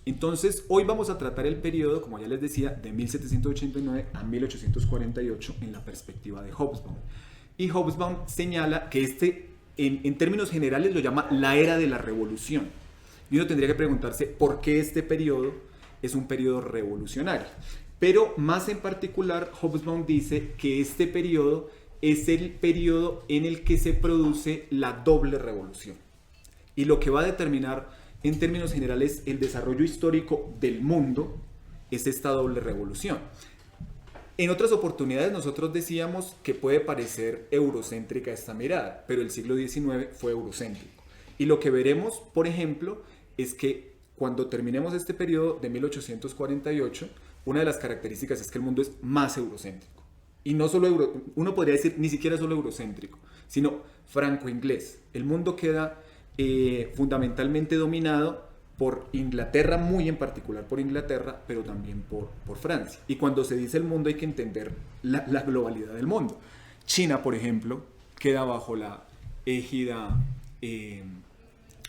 Entonces, hoy vamos a tratar el periodo, como ya les decía, de 1789 a 1848 en la perspectiva de Hobsbawm. Y Hobsbawm señala que en términos generales, lo llama la era de la revolución. Y uno tendría que preguntarse por qué este periodo es un periodo revolucionario. Pero más en particular, Hobsbawm dice que este periodo es el periodo en el que se produce la doble revolución. Y lo que va a determinar en términos generales el desarrollo histórico del mundo es esta doble revolución. En otras oportunidades nosotros decíamos que puede parecer eurocéntrica esta mirada, pero el siglo XIX fue eurocéntrico. Y lo que veremos, por ejemplo, es que cuando terminemos este periodo de 1848, una de las características es que el mundo es más eurocéntrico. Y no solo uno podría decir ni siquiera solo eurocéntrico, sino franco-inglés. El mundo queda fundamentalmente dominado por Inglaterra, muy en particular por Inglaterra, pero también por Francia. Y cuando se dice el mundo hay que entender la globalidad del mundo. China, por ejemplo, queda bajo la égida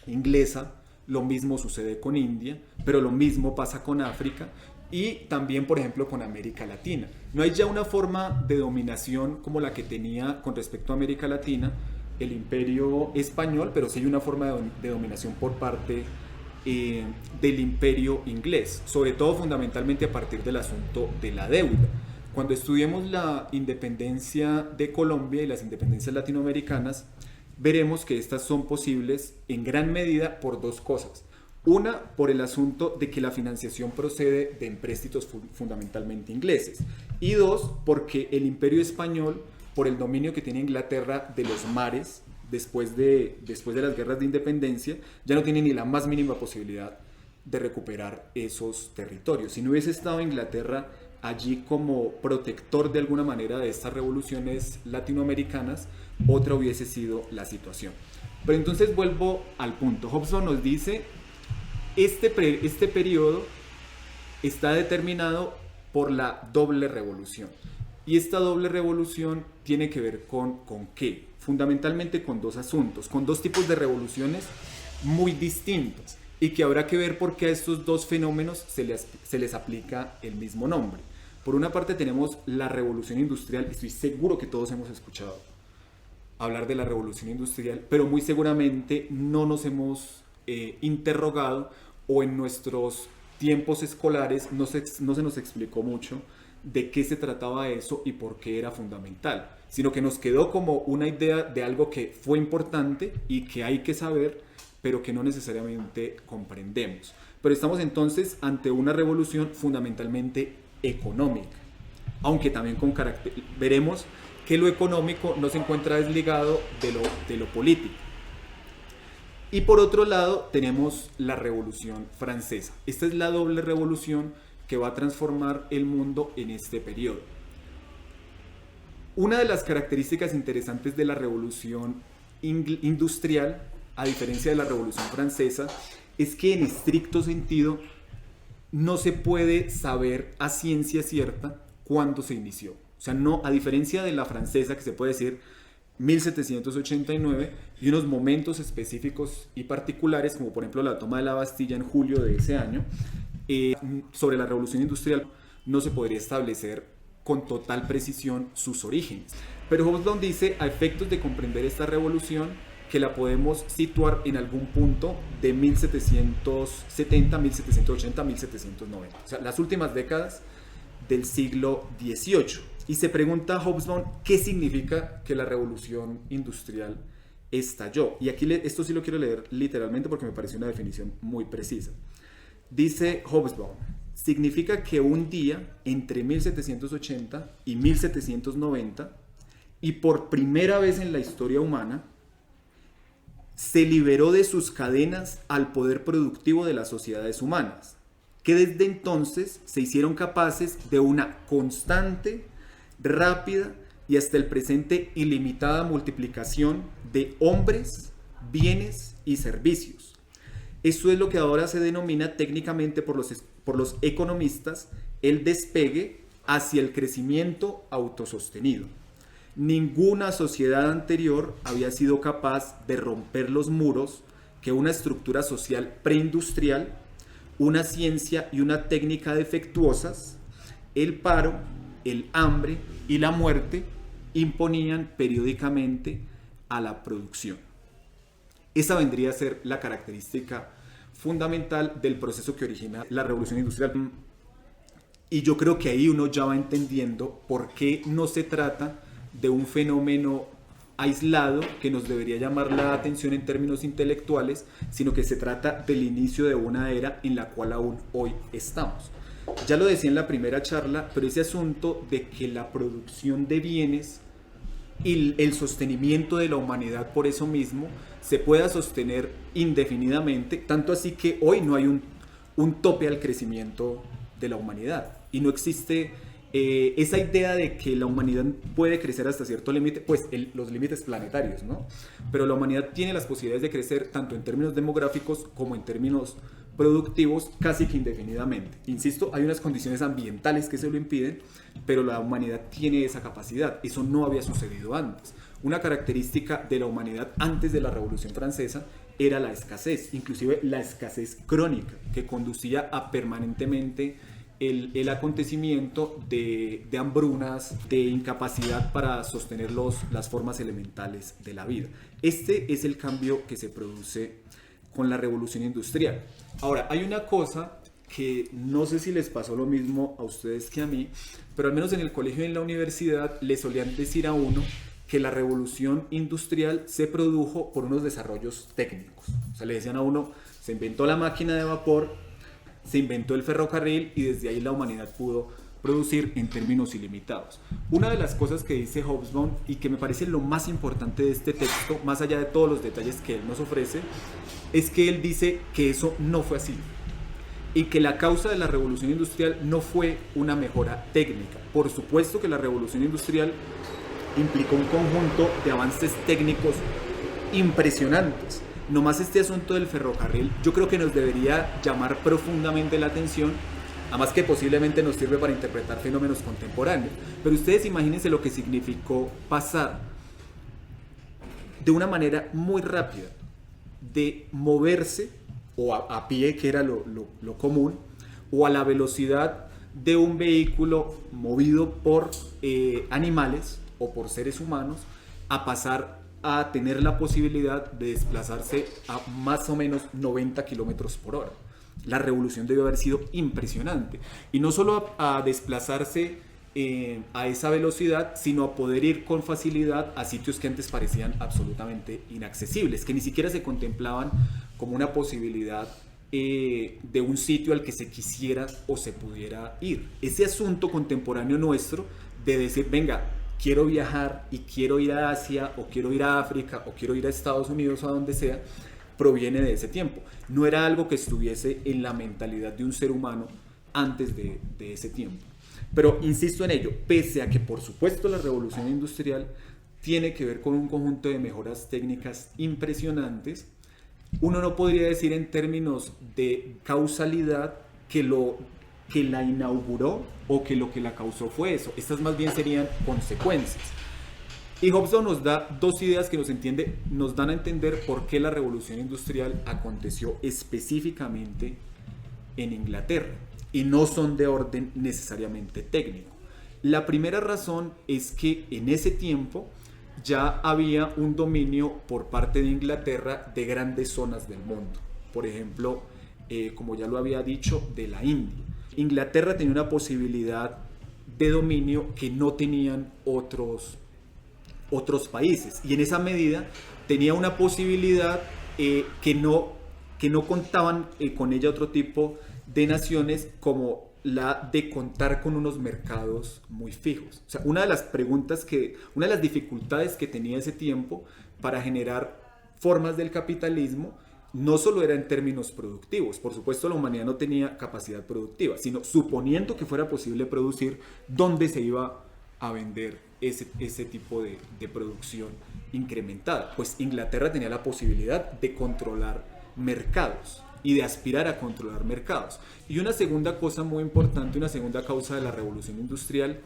inglesa, lo mismo sucede con India, pero lo mismo pasa con África y también, por ejemplo, con América Latina. No hay ya una forma de dominación como la que tenía con respecto a América Latina el Imperio Español, pero sí hay una forma de dominación por parte del Imperio Inglés, sobre todo fundamentalmente a partir del asunto de la deuda. Cuando estudiemos la independencia de Colombia y las independencias latinoamericanas, veremos que estas son posibles en gran medida por dos cosas. Una, por el asunto de que la financiación procede de empréstitos fundamentalmente ingleses. Y dos, porque el Imperio Español, por el dominio que tiene Inglaterra de los mares, después de las guerras de independencia, ya no tiene ni la más mínima posibilidad de recuperar esos territorios. Si no hubiese estado Inglaterra allí como protector de alguna manera de estas revoluciones latinoamericanas, otra hubiese sido la situación. Pero entonces vuelvo al punto. Hobsbawm nos dice, este periodo está determinado por la doble revolución. Y esta doble revolución tiene que ver con ¿qué? Fundamentalmente con dos asuntos, con dos tipos de revoluciones muy distintos y que habrá que ver por qué a estos dos fenómenos se les aplica el mismo nombre. Por una parte tenemos la revolución industrial, estoy seguro que todos hemos escuchado hablar de la revolución industrial, pero muy seguramente no nos hemos interrogado o en nuestros tiempos escolares no se nos explicó mucho de qué se trataba eso y por qué era fundamental, sino que nos quedó como una idea de algo que fue importante y que hay que saber, pero que no necesariamente comprendemos. Pero estamos entonces ante una revolución fundamentalmente económica, aunque también con carácter, veremos que lo económico no se encuentra desligado de lo político. Y por otro lado tenemos la Revolución Francesa. Esta es la doble revolución que va a transformar el mundo en este periodo. Una de las características interesantes de la revolución industrial, a diferencia de la revolución francesa, es que en estricto sentido no se puede saber a ciencia cierta cuándo se inició. O sea, no, a diferencia de la francesa, que se puede decir 1789, y unos momentos específicos y particulares, como por ejemplo la toma de la Bastilla en julio de ese año, sobre la revolución industrial no se podría establecer con total precisión sus orígenes. Pero Hobsbawm dice, a efectos de comprender esta revolución, que la podemos situar en algún punto de 1770, 1780, 1790. O sea, las últimas décadas del siglo XVIII. Y se pregunta Hobsbawm qué significa que la revolución industrial estalló. Y aquí esto sí lo quiero leer literalmente porque me parece una definición muy precisa. Dice Hobsbawm, significa que un día entre 1780 y 1790, y por primera vez en la historia humana, se liberó de sus cadenas al poder productivo de las sociedades humanas, que desde entonces se hicieron capaces de una constante, rápida y hasta el presente ilimitada multiplicación de hombres, bienes y servicios. Esto es lo que ahora se denomina técnicamente por los economistas el despegue hacia el crecimiento autosostenido. Ninguna sociedad anterior había sido capaz de romper los muros que una estructura social preindustrial una ciencia y una técnica defectuosas, el paro, el hambre y la muerte imponían periódicamente a la producción. Esa vendría a ser la característica fundamental del proceso que origina la revolución industrial. Y yo creo que ahí uno ya va entendiendo por qué no se trata de un fenómeno aislado que nos debería llamar la atención en términos intelectuales, sino que se trata del inicio de una era en la cual aún hoy estamos. Ya lo decía en la primera charla, pero ese asunto de que la producción de bienes y el sostenimiento de la humanidad por eso mismo se pueda sostener indefinidamente, tanto así que hoy no hay un tope al crecimiento de la humanidad y no existe esa idea de que la humanidad puede crecer hasta cierto límite, pues los límites planetarios, ¿no? Pero la humanidad tiene las posibilidades de crecer tanto en términos demográficos como en términos productivos casi que indefinidamente. Insisto, hay unas condiciones ambientales que se lo impiden, pero la humanidad tiene esa capacidad. Eso no había sucedido antes. Una característica de la humanidad antes de la Revolución Francesa era la escasez, inclusive la escasez crónica, que conducía a permanentemente el acontecimiento de hambrunas, de incapacidad para sostener las formas elementales de la vida. Este es el cambio que se produce con la revolución industrial. Ahora, hay una cosa que no sé si les pasó lo mismo a ustedes que a mí, pero al menos en el colegio y en la universidad le solían decir a uno que la revolución industrial se produjo por unos desarrollos técnicos. O sea, le decían a uno, se inventó la máquina de vapor, se inventó el ferrocarril y desde ahí la humanidad pudo producir en términos ilimitados. Una de las cosas que dice Hobsbawm y que me parece lo más importante de este texto, más allá de todos los detalles que él nos ofrece, es que él dice que eso no fue así y que la causa de la revolución industrial no fue una mejora técnica. Por supuesto que la revolución industrial implicó un conjunto de avances técnicos impresionantes. Nomás este asunto del ferrocarril yo creo que nos debería llamar profundamente la atención, además que posiblemente nos sirve para interpretar fenómenos contemporáneos. Pero ustedes imagínense lo que significó pasar de una manera muy rápida de moverse o a pie, que era lo común, o a la velocidad de un vehículo movido por animales o por seres humanos, a pasar a tener la posibilidad de desplazarse a más o menos 90 kilómetros por hora. La revolución debió haber sido impresionante. Y no solo a desplazarse a esa velocidad, sino a poder ir con facilidad a sitios que antes parecían absolutamente inaccesibles, que ni siquiera se contemplaban como una posibilidad de un sitio al que se quisiera o se pudiera ir. Ese asunto contemporáneo nuestro de decir, venga, quiero viajar y quiero ir a Asia o quiero ir a África o quiero ir a Estados Unidos o a donde sea, proviene de ese tiempo. No era algo que estuviese en la mentalidad de un ser humano antes de ese tiempo. Pero insisto en ello, pese a que por supuesto la revolución industrial tiene que ver con un conjunto de mejoras técnicas impresionantes, uno no podría decir en términos de causalidad que la inauguró o que lo que la causó fue eso. Estas más bien serían consecuencias. Y Hobsbawm nos da dos ideas que nos dan a entender por qué la revolución industrial aconteció específicamente en Inglaterra y no son de orden necesariamente técnico. La primera razón es que en ese tiempo ya había un dominio por parte de Inglaterra de grandes zonas del mundo. Por ejemplo, como ya lo había dicho, de la India. Inglaterra tenía una posibilidad de dominio que no tenían otros países, y en esa medida tenía una posibilidad que no contaban con ella otro tipo de naciones, como la de contar con unos mercados muy fijos. O sea, una de las dificultades que tenía ese tiempo para generar formas del capitalismo no solo era en términos productivos. Por supuesto, la humanidad no tenía capacidad productiva, sino suponiendo que fuera posible producir, ¿dónde se iba a vender ese tipo de producción incrementada? Pues Inglaterra tenía la posibilidad de controlar mercados y de aspirar a controlar mercados. Y una segunda cosa muy importante, una segunda causa de la revolución industrial,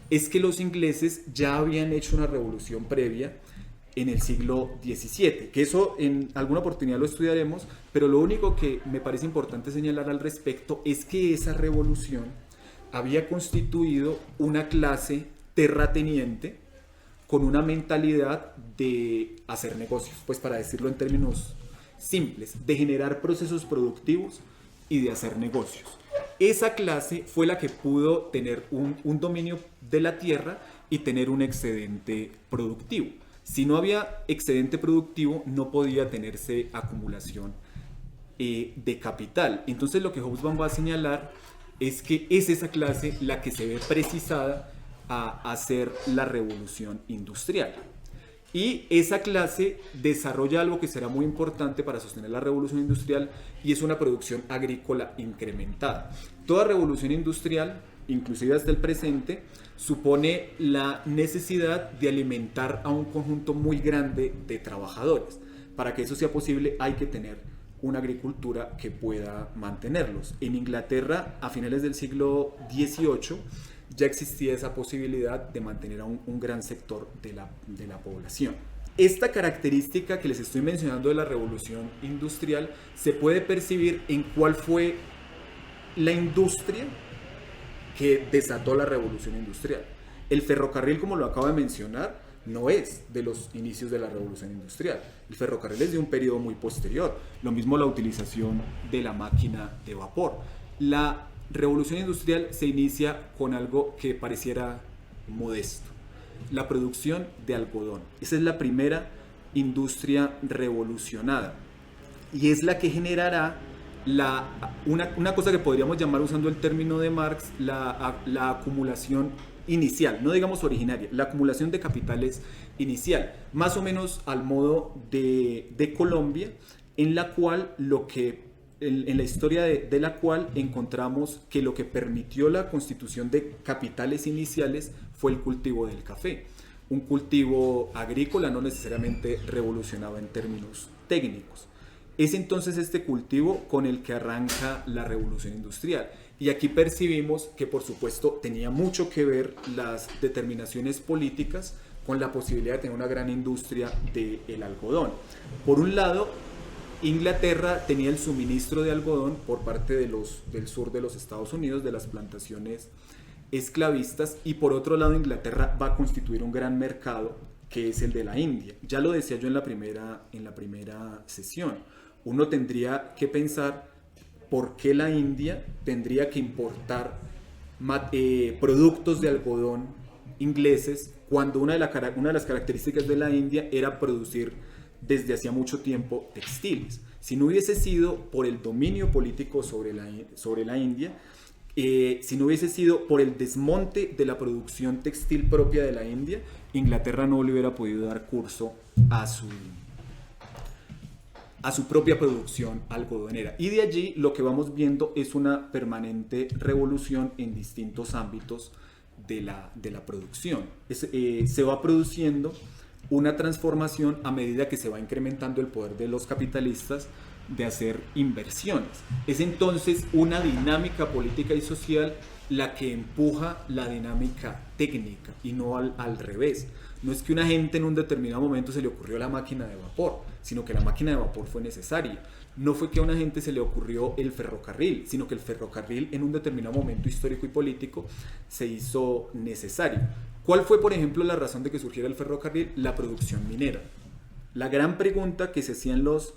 es que los ingleses ya habían hecho una revolución previa en el siglo XVII, que eso en alguna oportunidad lo estudiaremos, pero lo único que me parece importante señalar al respecto es que esa revolución había constituido una clase terrateniente con una mentalidad de hacer negocios, pues para decirlo en términos simples, de generar procesos productivos y de hacer negocios. Esa clase fue la que pudo tener un dominio de la tierra y tener un excedente productivo. Si no había excedente productivo, no podía tenerse acumulación de capital. Entonces lo que Hobsbawm va a señalar es que es esa clase la que se ve precisada a hacer la revolución industrial. Y esa clase desarrolla algo que será muy importante para sostener la revolución industrial, y es una producción agrícola incrementada. Toda revolución industrial, inclusive hasta el presente, supone la necesidad de alimentar a un conjunto muy grande de trabajadores. Para que eso sea posible hay que tener una agricultura que pueda mantenerlos. En Inglaterra, a finales del siglo XVIII, ya existía esa posibilidad de mantener a un gran sector de la población. Esta característica que les estoy mencionando de la revolución industrial se puede percibir en cuál fue la industria que desató la revolución industrial. El ferrocarril, como lo acabo de mencionar, no es de los inicios de la revolución industrial. El ferrocarril es de un periodo muy posterior. Lo mismo la utilización de la máquina de vapor. La revolución industrial se inicia con algo que pareciera modesto: la producción de algodón. Esa es la primera industria revolucionada y es la que generará una cosa que podríamos llamar, usando el término de Marx, la acumulación inicial, no digamos originaria, la acumulación de capitales inicial, más o menos al modo de Colombia, en la cual en la historia de la cual encontramos que lo que permitió la constitución de capitales iniciales fue el cultivo del café, un cultivo agrícola no necesariamente revolucionado en términos técnicos. Es entonces este cultivo con el que arranca la revolución industrial. Y aquí percibimos que, por supuesto, tenía mucho que ver las determinaciones políticas con la posibilidad de tener una gran industria del algodón. Por un lado, Inglaterra tenía el suministro de algodón por parte del sur de los Estados Unidos, de las plantaciones esclavistas, y por otro lado Inglaterra va a constituir un gran mercado que es el de la India. Ya lo decía yo en la primera sesión. Uno tendría que pensar por qué la India tendría que importar productos de algodón ingleses cuando una de las características de la India era producir desde hacía mucho tiempo textiles. Si no hubiese sido por el dominio político sobre la India, si no hubiese sido por el desmonte de la producción textil propia de la India, Inglaterra no le hubiera podido dar curso a su propia producción algodonera. Y de allí lo que vamos viendo es una permanente revolución en distintos ámbitos de la producción. Se va produciendo una transformación a medida que se va incrementando el poder de los capitalistas de hacer inversiones. Es entonces una dinámica política y social la que empuja la dinámica técnica y no al revés. No es que una gente en un determinado momento se le ocurrió la máquina de vapor, sino que la máquina de vapor fue necesaria. No fue que a una gente se le ocurrió el ferrocarril, sino que el ferrocarril en un determinado momento histórico y político se hizo necesario. ¿Cuál fue, por ejemplo, la razón de que surgiera el ferrocarril? La producción minera. La gran pregunta que se hacían los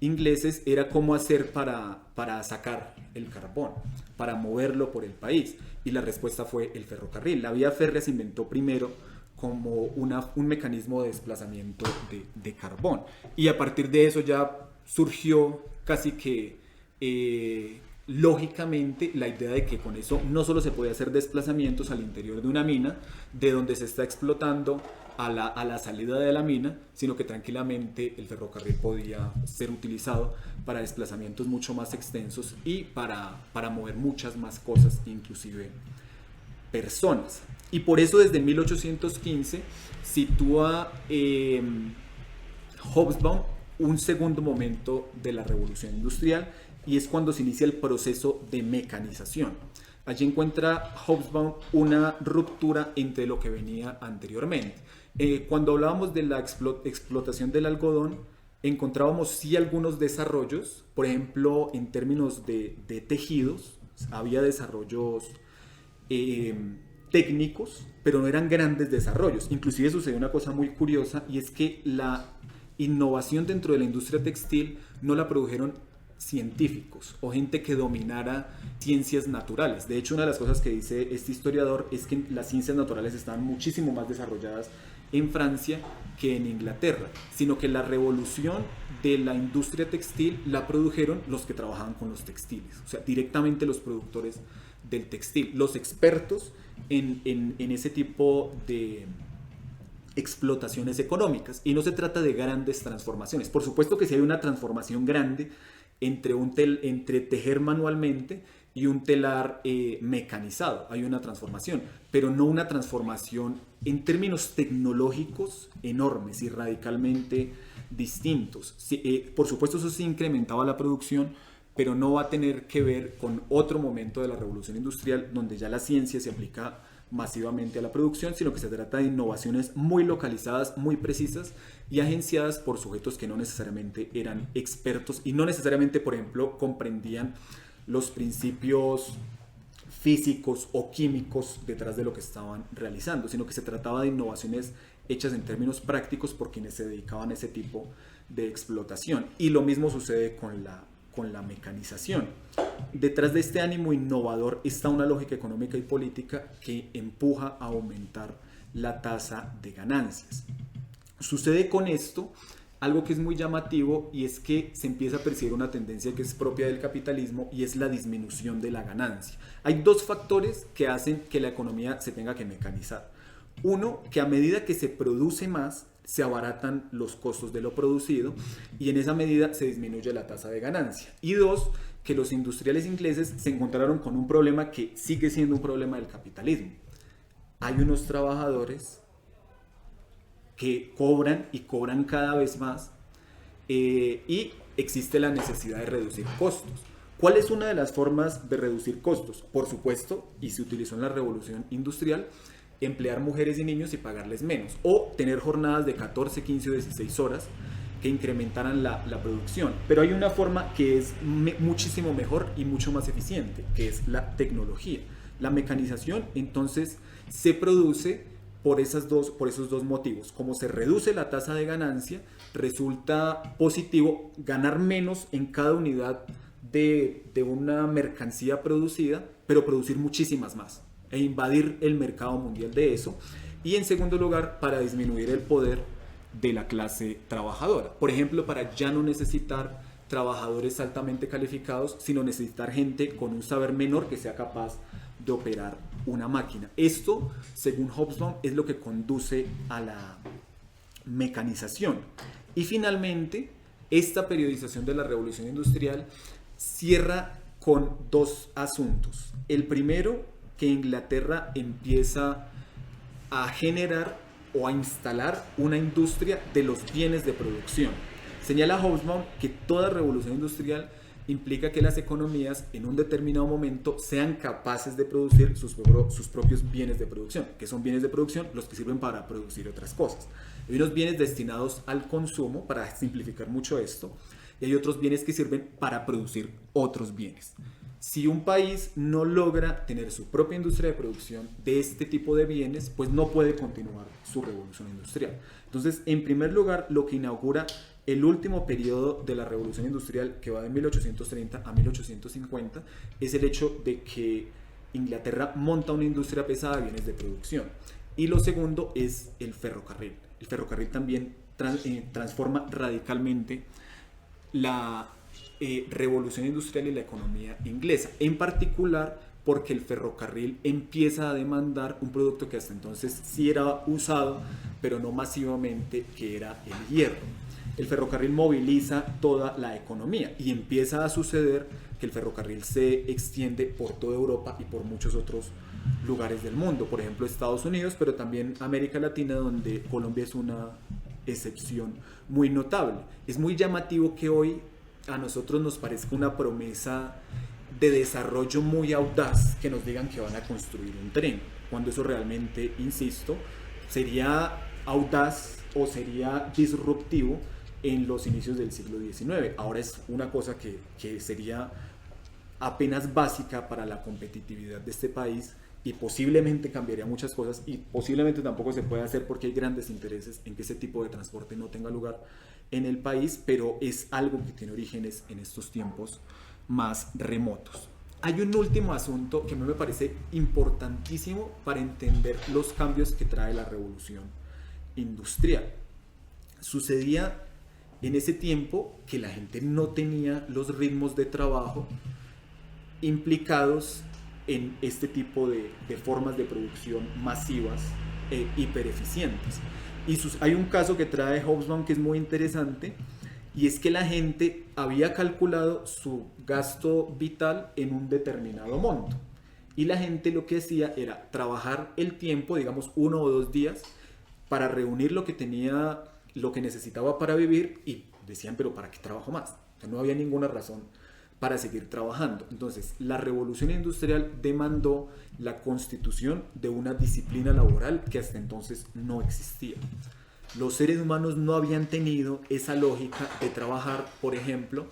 ingleses era cómo hacer para sacar el carbón, para moverlo por el país, y la respuesta fue el ferrocarril. La vía férrea se inventó primero como un mecanismo de desplazamiento de carbón, y a partir de eso ya surgió casi que lógicamente la idea de que con eso no solo se podía hacer desplazamientos al interior de una mina de donde se está explotando a la salida de la mina, sino que tranquilamente el ferrocarril podía ser utilizado para desplazamientos mucho más extensos y para mover muchas más cosas, inclusive personas. Y por eso desde 1815 sitúa Hobsbawm un segundo momento de la revolución industrial, y es cuando se inicia el proceso de mecanización. Allí encuentra Hobsbawm una ruptura entre lo que venía anteriormente. Cuando hablábamos de la explotación del algodón, encontrábamos sí algunos desarrollos, por ejemplo, en términos de tejidos, había desarrollos técnicos, pero no eran grandes desarrollos. Inclusive sucedió una cosa muy curiosa, y es que la innovación dentro de la industria textil no la produjeron científicos o gente que dominara ciencias naturales. De hecho, una de las cosas que dice este historiador es que las ciencias naturales estaban muchísimo más desarrolladas en Francia que en Inglaterra, sino que la revolución de la industria textil la produjeron los que trabajaban con los textiles, o sea, directamente los productores del textil, los expertos en ese tipo de explotaciones económicas. Y no se trata de grandes transformaciones. Por supuesto que si hay una transformación grande entre tejer manualmente y un telar mecanizado, hay una transformación, pero no una transformación en términos tecnológicos enormes y radicalmente distintos. Por supuesto, eso sí incrementaba la producción, pero no va a tener que ver con otro momento de la revolución industrial donde ya la ciencia se aplica masivamente a la producción, sino que se trata de innovaciones muy localizadas, muy precisas y agenciadas por sujetos que no necesariamente eran expertos y no necesariamente, por ejemplo, comprendían los principios físicos o químicos detrás de lo que estaban realizando, sino que se trataba de innovaciones hechas en términos prácticos por quienes se dedicaban a ese tipo de explotación. Y lo mismo sucede con la mecanización. Detrás de este ánimo innovador está una lógica económica y política que empuja a aumentar la tasa de ganancias. Sucede con esto algo que es muy llamativo, y es que se empieza a percibir una tendencia que es propia del capitalismo, y es la disminución de la ganancia. Hay dos factores que hacen que la economía se tenga que mecanizar. Uno, que a medida que se produce más, se abaratan los costos de lo producido y en esa medida se disminuye la tasa de ganancia. Y dos, que los industriales ingleses se encontraron con un problema que sigue siendo un problema del capitalismo. Hay unos trabajadores que cobran y cobran cada vez más, y existe la necesidad de reducir costos. ¿Cuál es una de las formas de reducir costos? Por supuesto, y se utilizó en la revolución industrial, emplear mujeres y niños y pagarles menos, o tener jornadas de 14, 15 o 16 horas que incrementaran la producción. Pero hay una forma que es muchísimo mejor y mucho más eficiente, que es la tecnología. La mecanización, entonces, se produce por esos dos motivos. Como se reduce la tasa de ganancia, resulta positivo ganar menos en cada unidad de una mercancía producida, pero producir muchísimas más e invadir el mercado mundial de eso. Y en segundo lugar, para disminuir el poder de la clase trabajadora. Por ejemplo, para ya no necesitar trabajadores altamente calificados, sino necesitar gente con un saber menor que sea capaz de operar una máquina. Esto, según Hobsbawm, es lo que conduce a la mecanización. Y finalmente, esta periodización de la revolución industrial cierra con dos asuntos. El primero, que Inglaterra empieza a generar o a instalar una industria de los bienes de producción. Señala Hobsbawm que toda revolución industrial implica que las economías en un determinado momento sean capaces de producir sus propios bienes de producción. ¿Qué son bienes de producción? Los que sirven para producir otras cosas. Hay unos bienes destinados al consumo, para simplificar mucho esto, y hay otros bienes que sirven para producir otros bienes. Si un país no logra tener su propia industria de producción de este tipo de bienes, pues no puede continuar su revolución industrial. Entonces, en primer lugar, lo que inaugura el último periodo de la revolución industrial, que va de 1830 a 1850, es el hecho de que Inglaterra monta una industria pesada de bienes de producción. Y lo segundo es el ferrocarril. El ferrocarril también transforma radicalmente la revolución industrial y la economía inglesa, en particular porque el ferrocarril empieza a demandar un producto que hasta entonces sí era usado, pero no masivamente, que era el hierro. El ferrocarril moviliza toda la economía y empieza a suceder que el ferrocarril se extiende por toda Europa y por muchos otros lugares del mundo, por ejemplo Estados Unidos, pero también América Latina, donde Colombia es una excepción muy notable. Es muy llamativo que hoy a nosotros nos parezca una promesa de desarrollo muy audaz que nos digan que van a construir un tren, cuando eso realmente, insisto, sería audaz o sería disruptivo en los inicios del siglo XIX. Ahora es una cosa que sería apenas básica para la competitividad de este país y posiblemente cambiaría muchas cosas y posiblemente tampoco se puede hacer porque hay grandes intereses en que ese tipo de transporte no tenga lugar en el país, pero es algo que tiene orígenes en estos tiempos más remotos. Hay un último asunto que a mí me parece importantísimo para entender los cambios que trae la revolución industrial. Sucedía en ese tiempo que la gente no tenía los ritmos de trabajo implicados en este tipo de formas de producción masivas e hipereficientes. Y hay un caso que trae Hobsbawm que es muy interesante, y es que la gente había calculado su gasto vital en un determinado monto. Y la gente lo que hacía era trabajar el tiempo, digamos 1 o 2 días, para reunir lo que tenía, lo que necesitaba para vivir, y decían, pero ¿para qué trabajo más? O sea, no había ninguna razón para seguir trabajando. Entonces, la revolución industrial demandó la constitución de una disciplina laboral que hasta entonces no existía. Los seres humanos no habían tenido esa lógica de trabajar, por ejemplo,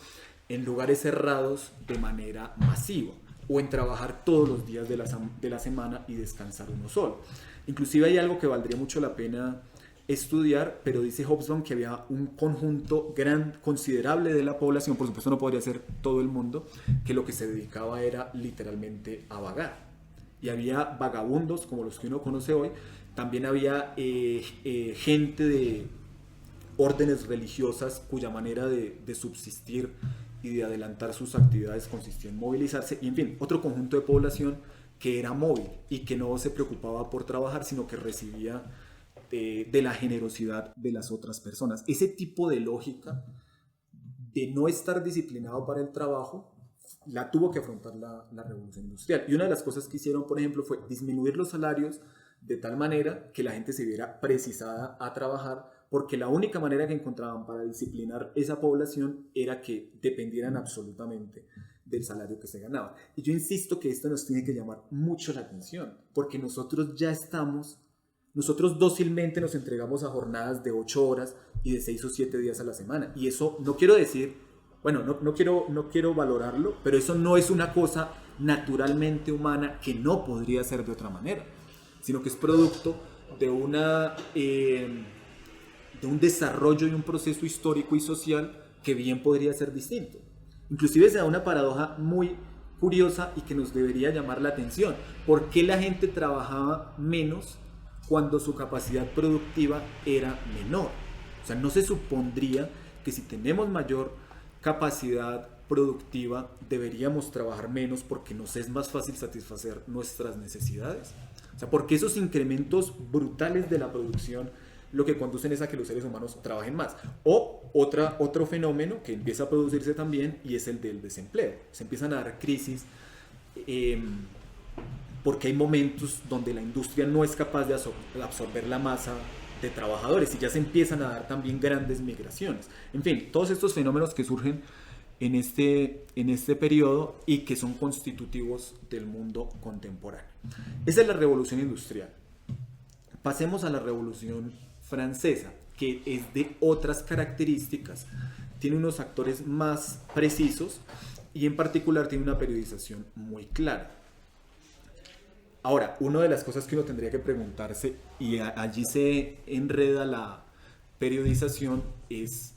en lugares cerrados de manera masiva o en trabajar todos los días de la semana y descansar uno solo. Inclusive hay algo que valdría mucho la pena estudiar, pero dice Hobsbawm que había un conjunto considerable de la población, por supuesto no podría ser todo el mundo, que lo que se dedicaba era literalmente a vagar. Y había vagabundos como los que uno conoce hoy, también había gente de órdenes religiosas cuya manera de subsistir y de adelantar sus actividades consistía en movilizarse, y en fin, otro conjunto de población que era móvil y que no se preocupaba por trabajar, sino que recibía de la generosidad de las otras personas. Ese tipo de lógica de no estar disciplinado para el trabajo la tuvo que afrontar la revolución industrial. Y una de las cosas que hicieron, por ejemplo, fue disminuir los salarios de tal manera que la gente se viera precisada a trabajar, porque la única manera que encontraban para disciplinar esa población era que dependieran absolutamente del salario que se ganaba. Y yo insisto que esto nos tiene que llamar mucho la atención, porque nosotros dócilmente nos entregamos a jornadas de 8 horas y de 6 o 7 días a la semana. Y eso no quiero decir, bueno, no quiero valorarlo, pero eso no es una cosa naturalmente humana que no podría ser de otra manera, sino que es producto de un desarrollo y un proceso histórico y social que bien podría ser distinto. Inclusive se da una paradoja muy curiosa y que nos debería llamar la atención. ¿Por qué la gente trabajaba menos cuando su capacidad productiva era menor? O sea, no se supondría que si tenemos mayor capacidad productiva deberíamos trabajar menos porque nos es más fácil satisfacer nuestras necesidades. O sea, porque esos incrementos brutales de la producción lo que conducen es a que los seres humanos trabajen más. O otro fenómeno que empieza a producirse también, y es el del desempleo. Se empiezan a dar crisis porque hay momentos donde la industria no es capaz de absorber la masa de trabajadores y ya se empiezan a dar también grandes migraciones. En fin, todos estos fenómenos que surgen en este periodo y que son constitutivos del mundo contemporáneo. Esa es la revolución industrial. Pasemos a la revolución francesa, que es de otras características, tiene unos actores más precisos y en particular tiene una periodización muy clara. Ahora, una de las cosas que uno tendría que preguntarse, y allí se enreda la periodización, es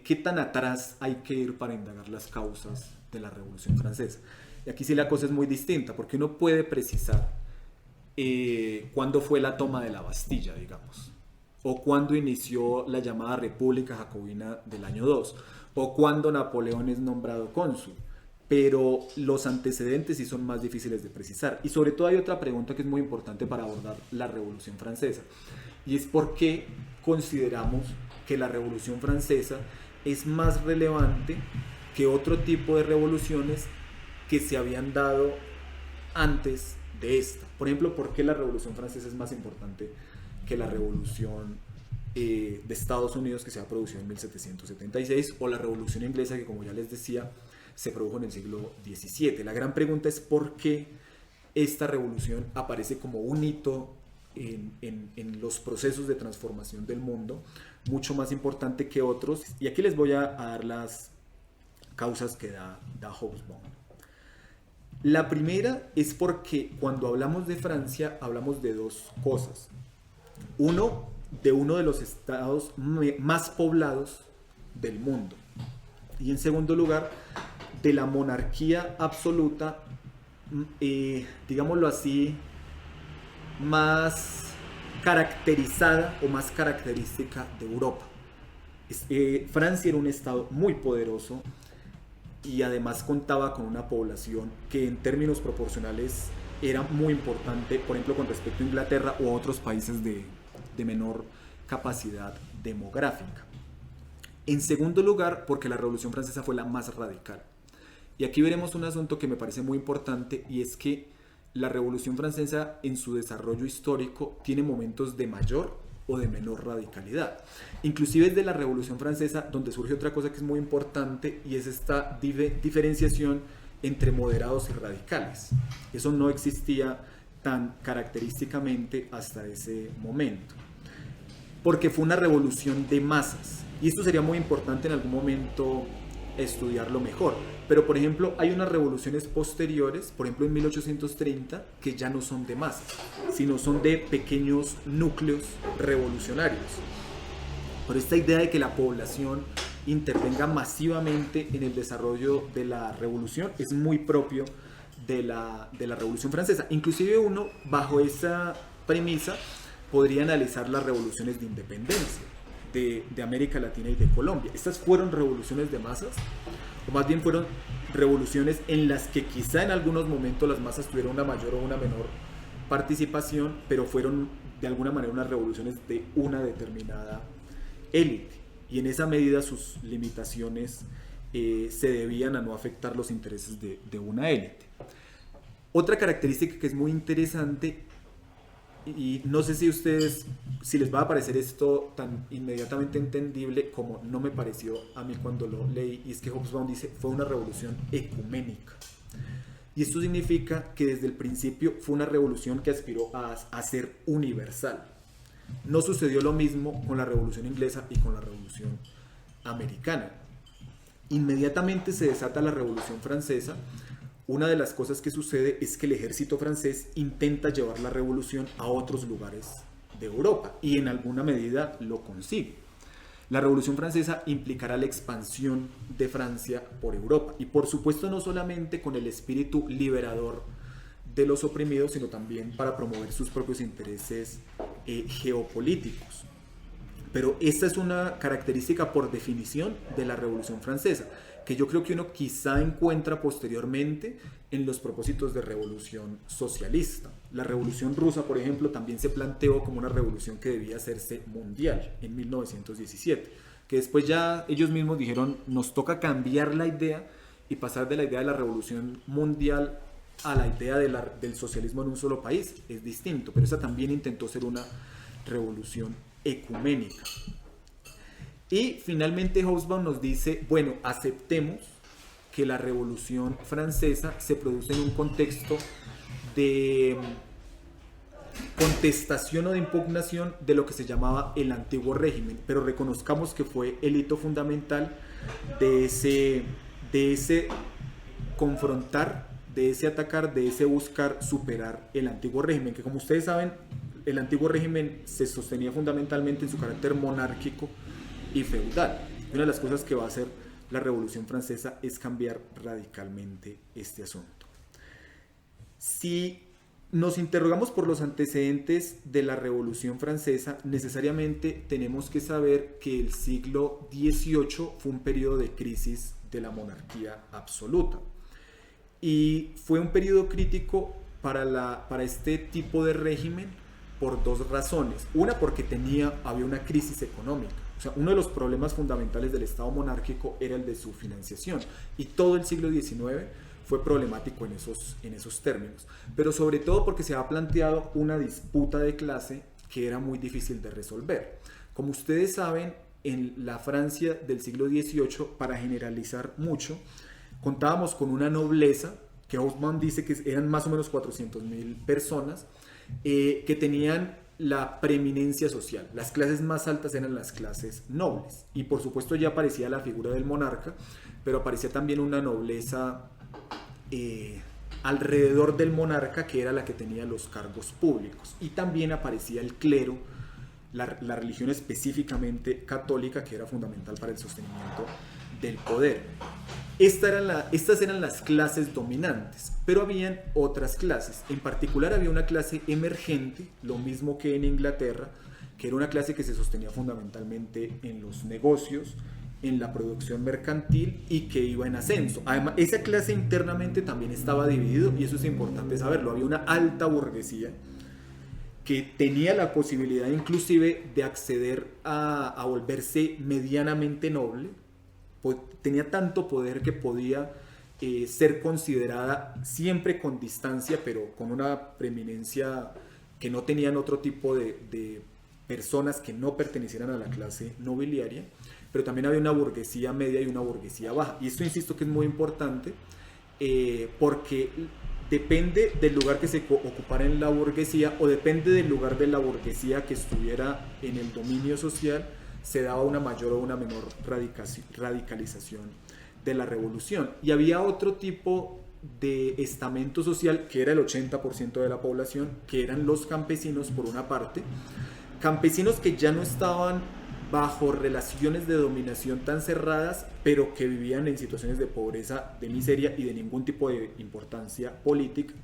qué tan atrás hay que ir para indagar las causas de la Revolución Francesa. Y aquí sí la cosa es muy distinta, porque uno puede precisar cuándo fue la toma de la Bastilla, digamos, o cuándo inició la llamada República Jacobina del año 2, o cuándo Napoleón es nombrado cónsul, pero los antecedentes sí son más difíciles de precisar. Y sobre todo hay otra pregunta que es muy importante para abordar la Revolución Francesa, y es por qué consideramos que la Revolución Francesa es más relevante que otro tipo de revoluciones que se habían dado antes de esta. Por ejemplo, ¿por qué la Revolución Francesa es más importante que la Revolución de Estados Unidos que se ha producido en 1776 o la Revolución Inglesa que, como ya les decía, se produjo en el siglo XVII. La gran pregunta es por qué esta revolución aparece como un hito en los procesos de transformación del mundo, mucho más importante que otros. Y aquí les voy a dar las causas que da Hobsbawm. La primera es porque cuando hablamos de Francia hablamos de dos cosas. Uno, de uno de los estados más poblados del mundo. Y en segundo lugar, de la monarquía absoluta, digámoslo así, más caracterizada o más característica de Europa. Francia era un estado muy poderoso y además contaba con una población que en términos proporcionales era muy importante, por ejemplo, con respecto a Inglaterra o a otros países de menor capacidad demográfica. En segundo lugar, porque la Revolución Francesa fue la más radical. Y aquí veremos un asunto que me parece muy importante, y es que la Revolución Francesa en su desarrollo histórico tiene momentos de mayor o de menor radicalidad. Inclusive es de la Revolución Francesa donde surge otra cosa que es muy importante, y es esta diferenciación entre moderados y radicales. Eso no existía tan característicamente hasta ese momento, porque fue una revolución de masas, y esto sería muy importante en algún momento estudiarlo mejor. Pero por ejemplo hay unas revoluciones posteriores, por ejemplo en 1830, que ya no son de masas, sino son de pequeños núcleos revolucionarios. Por esta idea de que la población intervenga masivamente en el desarrollo de la revolución es muy propio de la Revolución Francesa. Inclusive uno, bajo esa premisa, podría analizar las revoluciones de independencia de América Latina y de Colombia. Estas fueron revoluciones de masas, o más bien fueron revoluciones en las que quizá en algunos momentos las masas tuvieron una mayor o una menor participación, pero fueron de alguna manera unas revoluciones de una determinada élite, y en esa medida sus limitaciones se debían a no afectar los intereses de una élite. Otra característica que es muy interesante, y no sé si les va a parecer esto tan inmediatamente entendible como no me pareció a mí cuando lo leí, y es que Hobsbawm dice fue una revolución ecuménica. Y esto significa que desde el principio fue una revolución que aspiró a ser universal. No sucedió lo mismo con la Revolución Inglesa y con la Revolución Americana. Inmediatamente se desata la Revolución Francesa. Una de las cosas que sucede es que el ejército francés intenta llevar la revolución a otros lugares de Europa, y en alguna medida lo consigue. La Revolución Francesa implicará la expansión de Francia por Europa, y por supuesto no solamente con el espíritu liberador de los oprimidos, sino también para promover sus propios intereses geopolíticos. Pero esta es una característica por definición de la Revolución Francesa, que yo creo que uno quizá encuentra posteriormente en los propósitos de revolución socialista. La Revolución Rusa, por ejemplo, también se planteó como una revolución que debía hacerse mundial en 1917, que después ya ellos mismos dijeron, nos toca cambiar la idea y pasar de la idea de la revolución mundial a la idea del socialismo en un solo país. Es distinto, pero esa también intentó ser una revolución ecuménica. Y finalmente Hobsbawm nos dice, bueno, aceptemos que la Revolución Francesa se produce en un contexto de contestación o de impugnación de lo que se llamaba el antiguo régimen, pero reconozcamos que fue el hito fundamental de ese confrontar, de ese atacar, de ese buscar superar el antiguo régimen, que como ustedes saben, el antiguo régimen se sostenía fundamentalmente en su carácter monárquico y feudal. Y una de las cosas que va a hacer la Revolución Francesa es cambiar radicalmente este asunto. Si nos interrogamos por los antecedentes de la Revolución Francesa, necesariamente tenemos que saber que el siglo XVIII fue un periodo de crisis de la monarquía absoluta. Y fue un periodo crítico para este tipo de régimen por dos razones. Una, porque había una crisis económica. O sea, uno de los problemas fundamentales del Estado monárquico era el de su financiación, y todo el siglo XIX fue problemático en esos términos, pero sobre todo porque se ha planteado una disputa de clase que era muy difícil de resolver. Como ustedes saben, en la Francia del siglo XVIII, para generalizar mucho, contábamos con una nobleza, que Hobsbawm dice que eran más o menos 400.000 personas, que tenían la preeminencia social. Las clases más altas eran las clases nobles. Y por supuesto ya aparecía la figura del monarca, pero aparecía también una nobleza alrededor del monarca, que era la que tenía los cargos públicos. Y también aparecía el clero, la religión específicamente católica, que era fundamental para el sostenimiento del poder. Estas eran las clases dominantes, pero habían otras clases. En particular había una clase emergente, lo mismo que en Inglaterra, que era una clase que se sostenía fundamentalmente en los negocios, en la producción mercantil y que iba en ascenso. Además, esa clase internamente también estaba dividida, y eso es importante saberlo. Había una alta burguesía que tenía la posibilidad inclusive de acceder a volverse medianamente noble. Tenía tanto poder que podía ser considerada siempre con distancia, pero con una preeminencia que no tenían otro tipo de personas que no pertenecieran a la clase nobiliaria. Pero también había una burguesía media y una burguesía baja. Y esto insisto que es muy importante porque depende del lugar que se ocupara en la burguesía, o depende del lugar de la burguesía que estuviera en el dominio social, se daba una mayor o una menor radicalización de la revolución. Y había otro tipo de estamento social, que era el 80% de la población, que eran los campesinos, por una parte. Campesinos que ya no estaban bajo relaciones de dominación tan cerradas, pero que vivían en situaciones de pobreza, de miseria y de ningún tipo de importancia política.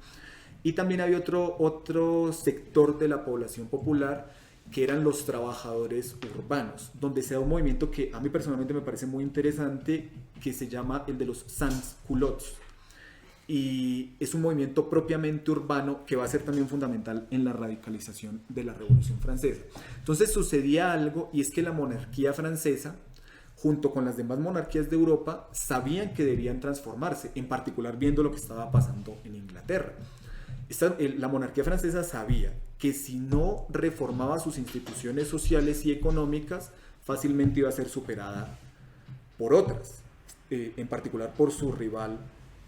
Y también había otro sector de la población popular, que eran los trabajadores urbanos, donde se da un movimiento que a mí personalmente me parece muy interesante, que se llama el de los sans-culottes. Y es un movimiento propiamente urbano que va a ser también fundamental en la radicalización de la Revolución Francesa. Entonces sucedía algo, y es que la monarquía francesa, junto con las demás monarquías de Europa, sabían que debían transformarse, en particular viendo lo que estaba pasando en Inglaterra. La monarquía francesa sabía que si no reformaba sus instituciones sociales y económicas, fácilmente iba a ser superada por otras, en particular por su rival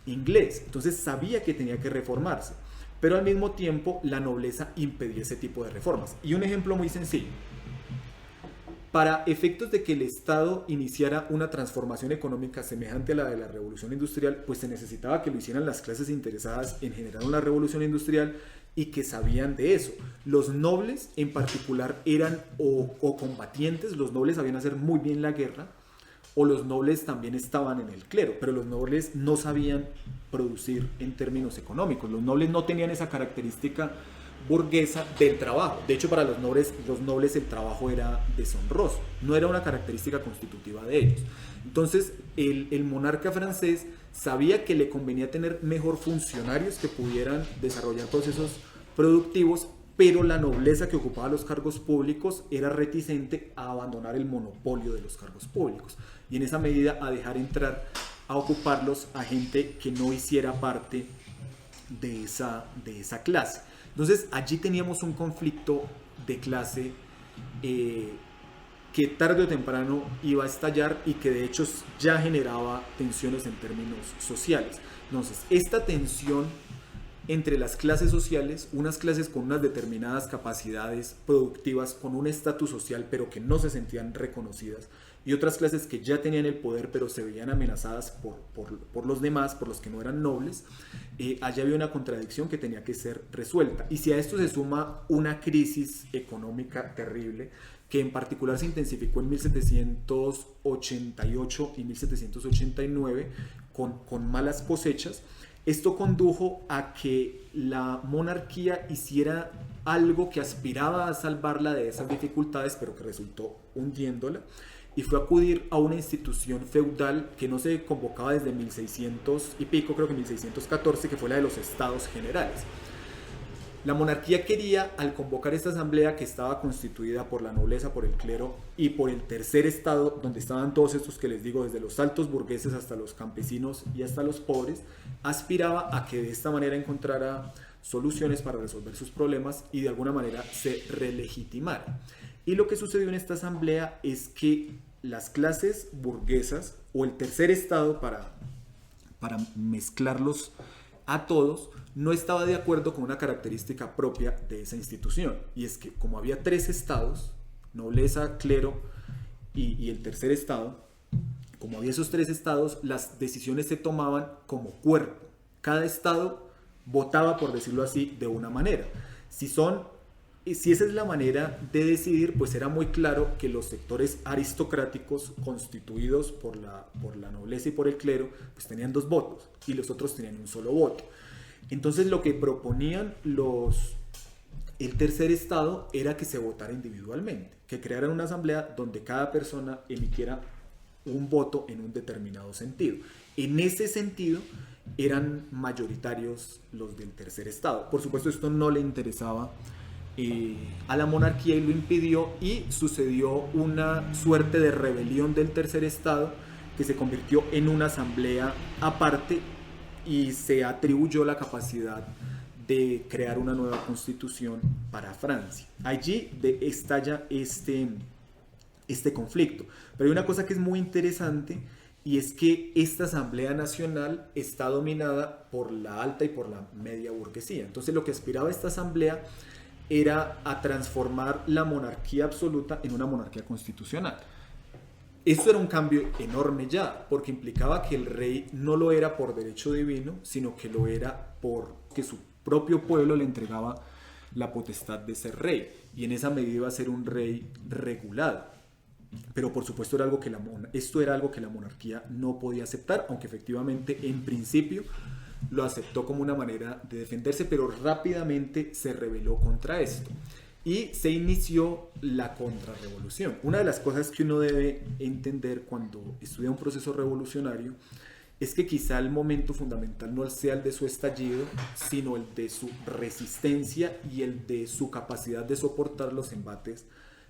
inglés. Entonces sabía que tenía que reformarse, pero al mismo tiempo la nobleza impedía ese tipo de reformas. Y un ejemplo muy sencillo: para efectos de que el Estado iniciara una transformación económica semejante a la de la Revolución Industrial, pues se necesitaba que lo hicieran las clases interesadas en generar una revolución industrial y que sabían de eso. Los nobles en particular eran o combatientes, los nobles sabían hacer muy bien la guerra, o los nobles también estaban en el clero, pero los nobles no sabían producir en términos económicos. Los nobles no tenían esa característica burguesa del trabajo. De hecho, para los nobles el trabajo era deshonroso, no era una característica constitutiva de ellos. Entonces, el monarca francés sabía que le convenía tener mejor funcionarios que pudieran desarrollar procesos productivos, pero la nobleza que ocupaba los cargos públicos era reticente a abandonar el monopolio de los cargos públicos, y en esa medida a dejar entrar a ocuparlos a gente que no hiciera parte de esa clase. Entonces allí teníamos un conflicto de clase que tarde o temprano iba a estallar, y que de hecho ya generaba tensiones en términos sociales. Entonces esta tensión entre las clases sociales, unas clases con unas determinadas capacidades productivas, con un estatus social pero que no se sentían reconocidas, y otras clases que ya tenían el poder pero se veían amenazadas por los demás, por los que no eran nobles, allá había una contradicción que tenía que ser resuelta. Y si a esto se suma una crisis económica terrible, que en particular se intensificó en 1788 y 1789 con malas cosechas, esto condujo a que la monarquía hiciera algo que aspiraba a salvarla de esas dificultades, pero que resultó hundiéndola, y fue acudir a una institución feudal que no se convocaba desde 1600 y pico, creo que 1614, que fue la de los Estados Generales. La monarquía quería, al convocar esta asamblea que estaba constituida por la nobleza, por el clero y por el tercer estado, donde estaban todos estos que les digo, desde los altos burgueses hasta los campesinos y hasta los pobres, aspiraba a que de esta manera encontrara soluciones para resolver sus problemas y de alguna manera se relegitimara. Y lo que sucedió en esta asamblea es que las clases burguesas, o el tercer estado, para para mezclarlos a todos, no estaba de acuerdo con una característica propia de esa institución. Y es que como había 3 estados, nobleza, clero y el tercer estado, como había esos 3 estados, las decisiones se tomaban como cuerpo. Cada estado votaba, por decirlo así, de una manera. Si esa es la manera de decidir, pues era muy claro que los sectores aristocráticos constituidos por la nobleza y por el clero, pues tenían 2 votos y los otros tenían un solo voto. Entonces lo que proponían el tercer estado era que se votara individualmente, que crearan una asamblea donde cada persona emitiera un voto en un determinado sentido. En ese sentido eran mayoritarios los del tercer estado. Por supuesto, esto no le interesaba a la monarquía y lo impidió, y sucedió una suerte de rebelión del tercer estado que se convirtió en una asamblea aparte y se atribuyó la capacidad de crear una nueva constitución para Francia. Allí estalla este conflicto. Pero hay una cosa que es muy interesante, y es que esta Asamblea Nacional está dominada por la alta y por la media burguesía. Entonces lo que aspiraba esta asamblea era a transformar la monarquía absoluta en una monarquía constitucional. Esto era un cambio enorme ya, porque implicaba que el rey no lo era por derecho divino, sino que lo era porque su propio pueblo le entregaba la potestad de ser rey, y en esa medida iba a ser un rey regulado. Pero por supuesto esto era algo que la monarquía no podía aceptar, aunque efectivamente en principio lo aceptó como una manera de defenderse, pero rápidamente se rebeló contra esto y se inició la contrarrevolución. Una de las cosas que uno debe entender cuando estudia un proceso revolucionario es que quizá el momento fundamental no sea el de su estallido, sino el de su resistencia y el de su capacidad de soportar los embates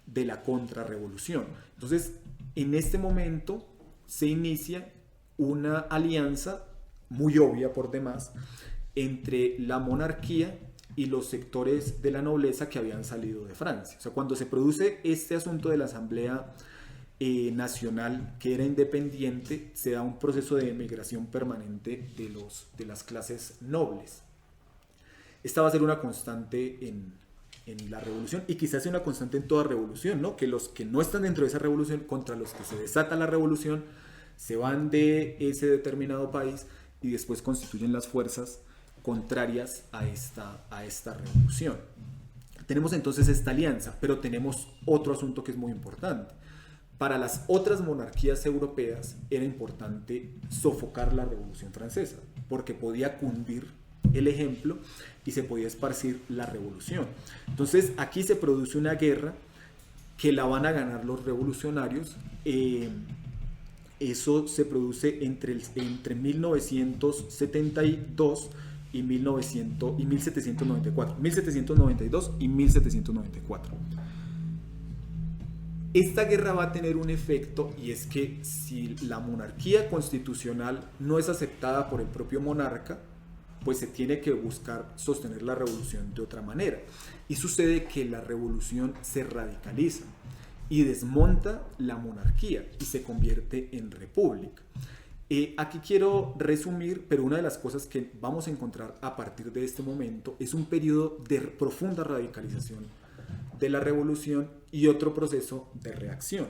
de la contrarrevolución. Entonces, en este momento se inicia una alianza muy obvia por demás entre la monarquía y los sectores de la nobleza que habían salido de Francia. O sea, cuando se produce este asunto de la Asamblea Nacional, que era independiente, se da un proceso de emigración permanente de las clases nobles. Esta va a ser una constante en la revolución, y quizás sea una constante en toda revolución, ¿no? Que los que no están dentro de esa revolución, contra los que se desata la revolución, se van de ese determinado país y después constituyen las fuerzas contrarias a esta revolución. Tenemos entonces esta alianza, pero tenemos otro asunto que es muy importante. Para las otras monarquías europeas era importante sofocar la Revolución Francesa, porque podía cundir el ejemplo y se podía esparcir la revolución. Entonces aquí se produce una guerra que la van a ganar los revolucionarios. Eso se produce entre 1972 y 1794. 1792 y 1794. Esta guerra va a tener un efecto, y es que si la monarquía constitucional no es aceptada por el propio monarca, pues se tiene que buscar sostener la revolución de otra manera. Y sucede que la revolución se radicaliza y desmonta la monarquía y se convierte en república. Aquí quiero resumir, pero una de las cosas que vamos a encontrar a partir de este momento es un periodo de profunda radicalización de la revolución y otro proceso de reacción.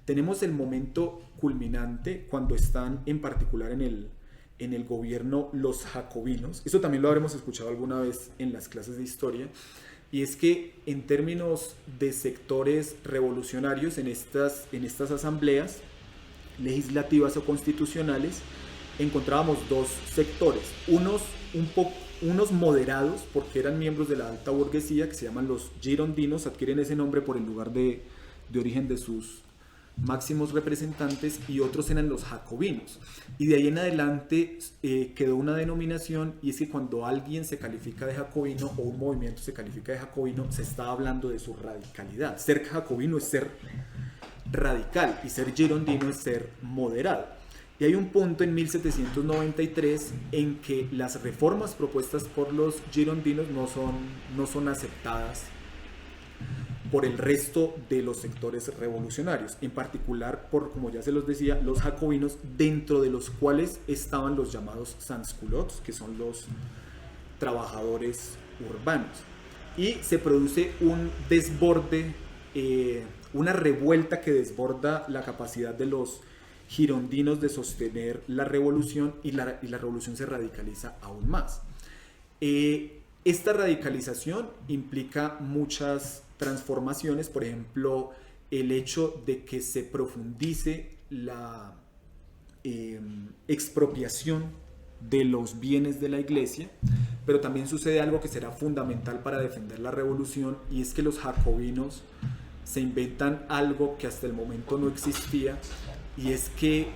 Tenemos el momento culminante cuando están en particular en el gobierno los jacobinos. Esto también lo habremos escuchado alguna vez en las clases de historia, y es que en términos de sectores revolucionarios en estas asambleas legislativas o constitucionales encontrábamos 2 sectores, unos moderados porque eran miembros de la alta burguesía, que se llaman los girondinos, adquieren ese nombre por el lugar de origen de sus máximos representantes, y otros eran los jacobinos. Y de ahí en adelante quedó una denominación, y es que cuando alguien se califica de jacobino o un movimiento se califica de jacobino, se está hablando de su radicalidad. Ser jacobino es ser radical y ser girondino es ser moderado. Y hay un punto en 1793 en que las reformas propuestas por los girondinos no son aceptadas por el resto de los sectores revolucionarios, en particular por, como ya se los decía, los jacobinos, dentro de los cuales estaban los llamados sans-culottes, que son los trabajadores urbanos. Y se produce un desborde, una revuelta que desborda la capacidad de los girondinos de sostener la revolución, y la revolución se radicaliza aún más. Esta radicalización implica muchas transformaciones, por ejemplo, el hecho de que se profundice la expropiación de los bienes de la iglesia, pero también sucede algo que será fundamental para defender la revolución, y es que los jacobinos se inventan algo que hasta el momento no existía, y es que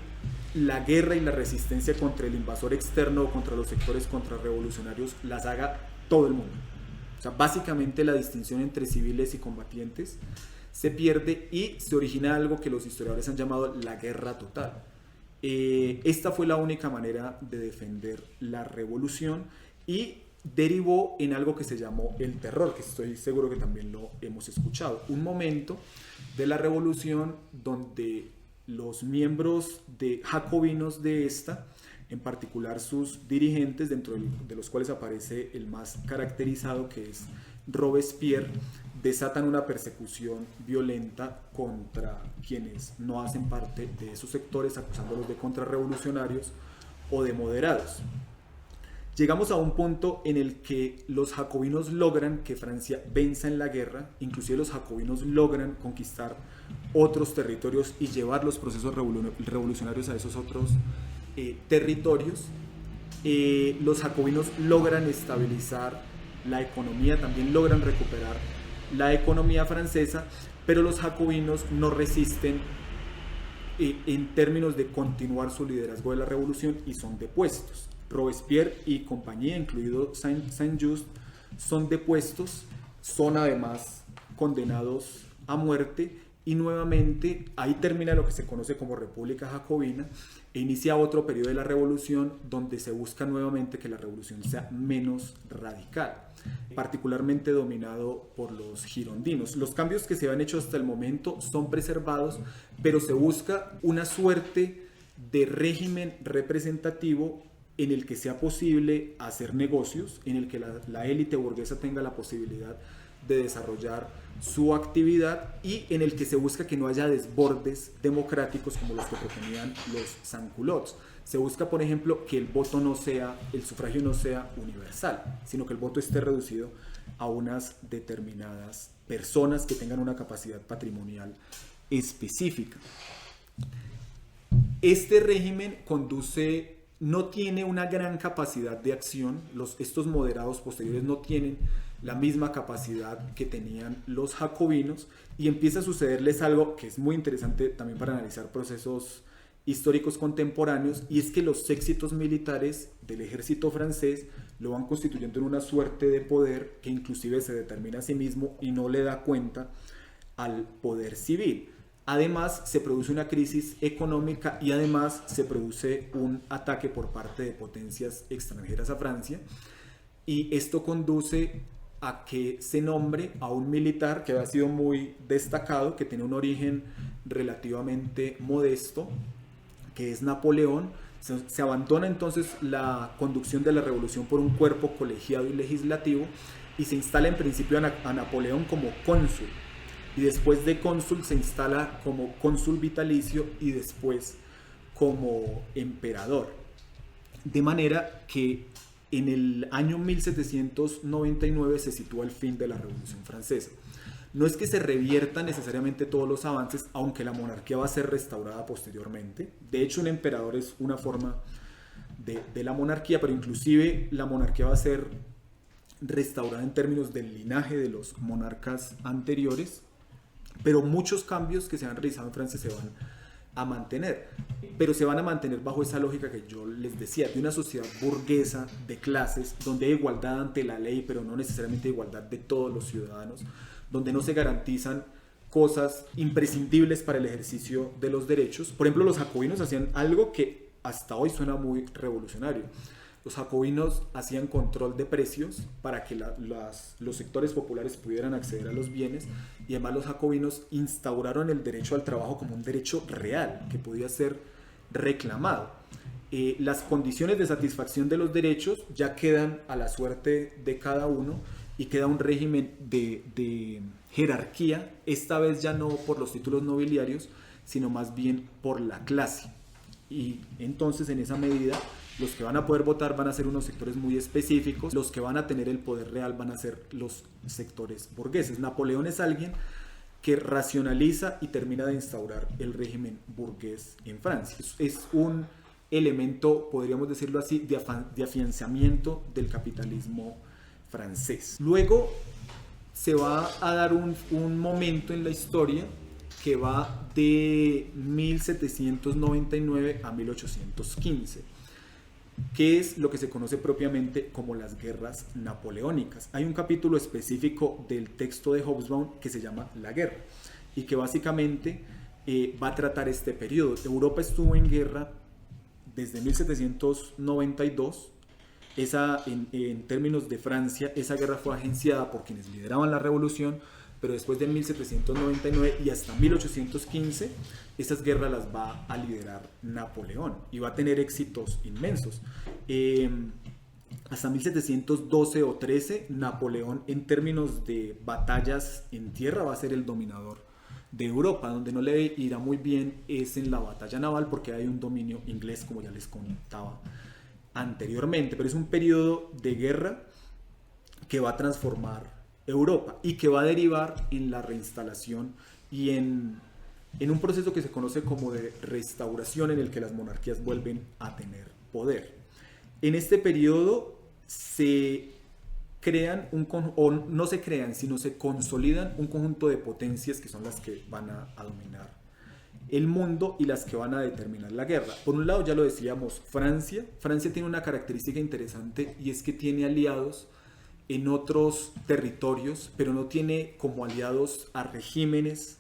la guerra y la resistencia contra el invasor externo o contra los sectores contrarrevolucionarios las haga todo el mundo. O sea, básicamente la distinción entre civiles y combatientes se pierde y se origina algo que los historiadores han llamado la guerra total. Esta fue la única manera de defender la revolución y derivó en algo que se llamó el terror, que estoy seguro que también lo hemos escuchado. Un momento de la revolución donde los miembros jacobinos de esta, en particular sus dirigentes, dentro de los cuales aparece el más caracterizado, que es Robespierre, desatan una persecución violenta contra quienes no hacen parte de esos sectores, acusándolos de contrarrevolucionarios o de moderados. Llegamos a un punto en el que los jacobinos logran que Francia venza en la guerra, inclusive los jacobinos logran conquistar otros territorios y llevar los procesos revolucionarios a esos otros territorios. Los jacobinos logran estabilizar la economía, también logran recuperar la economía francesa, pero los jacobinos no resisten en términos de continuar su liderazgo de la revolución y son depuestos. Robespierre y compañía, incluido Saint-Just, son depuestos, son además condenados a muerte, y nuevamente ahí termina lo que se conoce como República Jacobina e inicia otro periodo de la revolución donde se busca nuevamente que la revolución sea menos radical, particularmente dominado por los girondinos. Los cambios que se han hecho hasta el momento son preservados, pero se busca una suerte de régimen representativo en el que sea posible hacer negocios, en el que la élite burguesa tenga la posibilidad de desarrollar su actividad y en el que se busca que no haya desbordes democráticos como los que proponían los sans-culottes. Se busca, por ejemplo, que el voto no sea, el sufragio no sea universal, sino que el voto esté reducido a unas determinadas personas que tengan una capacidad patrimonial específica. Este régimen no tiene una gran capacidad de acción. Estos moderados posteriores no tienen la misma capacidad que tenían los jacobinos, y empieza a sucederles algo que es muy interesante también para analizar procesos históricos contemporáneos, y es que los éxitos militares del ejército francés lo van constituyendo en una suerte de poder que inclusive se determina a sí mismo y no le da cuenta al poder civil. Además, se produce una crisis económica y además se produce un ataque por parte de potencias extranjeras a Francia, y esto conduce a que se nombre a un militar que había sido muy destacado, que tiene un origen relativamente modesto, que es Napoleón. Se abandona entonces la conducción de la revolución por un cuerpo colegiado y legislativo, y se instala en principio a Napoleón como cónsul, y después de cónsul se instala como cónsul vitalicio y después como emperador. De manera que en el año 1799 se sitúa el fin de la Revolución Francesa. No es que se reviertan necesariamente todos los avances, aunque la monarquía va a ser restaurada posteriormente. De hecho, un emperador es una forma de la monarquía, pero inclusive la monarquía va a ser restaurada en términos del linaje de los monarcas anteriores, pero muchos cambios que se han realizado en Francia se van a mantener, pero se van a mantener bajo esa lógica que yo les decía, de una sociedad burguesa de clases, donde hay igualdad ante la ley, pero no necesariamente igualdad de todos los ciudadanos, donde no se garantizan cosas imprescindibles para el ejercicio de los derechos. Por ejemplo, los jacobinos hacían algo que hasta hoy suena muy revolucionario. los jacobinos hacían control de precios para que los sectores populares pudieran acceder a los bienes, y además los jacobinos instauraron el derecho al trabajo como un derecho real que podía ser reclamado. Las condiciones de satisfacción de los derechos ya quedan a la suerte de cada uno, y queda un régimen de jerarquía, esta vez ya no por los títulos nobiliarios, sino más bien por la clase. Y entonces, en esa medida, los que van a poder votar van a ser unos sectores muy específicos, los que van a tener el poder real van a ser los sectores burgueses. Napoleón es alguien que racionaliza y termina de instaurar el régimen burgués en Francia. Es un elemento, podríamos decirlo así, de afianzamiento del capitalismo francés. Luego se va a dar un momento en la historia que va de 1799 a 1815, que es lo que se conoce propiamente como las guerras napoleónicas. Hay un capítulo específico del texto de Hobsbawm que se llama La Guerra, y que básicamente va a tratar este periodo. Europa estuvo en guerra desde 1792. En términos de Francia, esa guerra fue agenciada por quienes lideraban la revolución, pero después de 1799 y hasta 1815, esas guerras las va a liderar Napoleón y va a tener éxitos inmensos. Hasta 1712 o 13, Napoleón, en términos de batallas en tierra, va a ser el dominador de Europa. Donde no le irá muy bien es en la batalla naval, porque hay un dominio inglés, como ya les contaba anteriormente, pero es un periodo de guerra que va a transformar Europa y que va a derivar en la reinstalación y en un proceso que se conoce como de restauración, en el que las monarquías vuelven a tener poder. En este periodo se crean o no se crean, sino se consolidan un conjunto de potencias que son las que van a dominar el mundo y las que van a determinar la guerra. Por un lado, ya lo decíamos, Francia tiene una característica interesante, y es que tiene aliados en otros territorios, pero no tiene como aliados a regímenes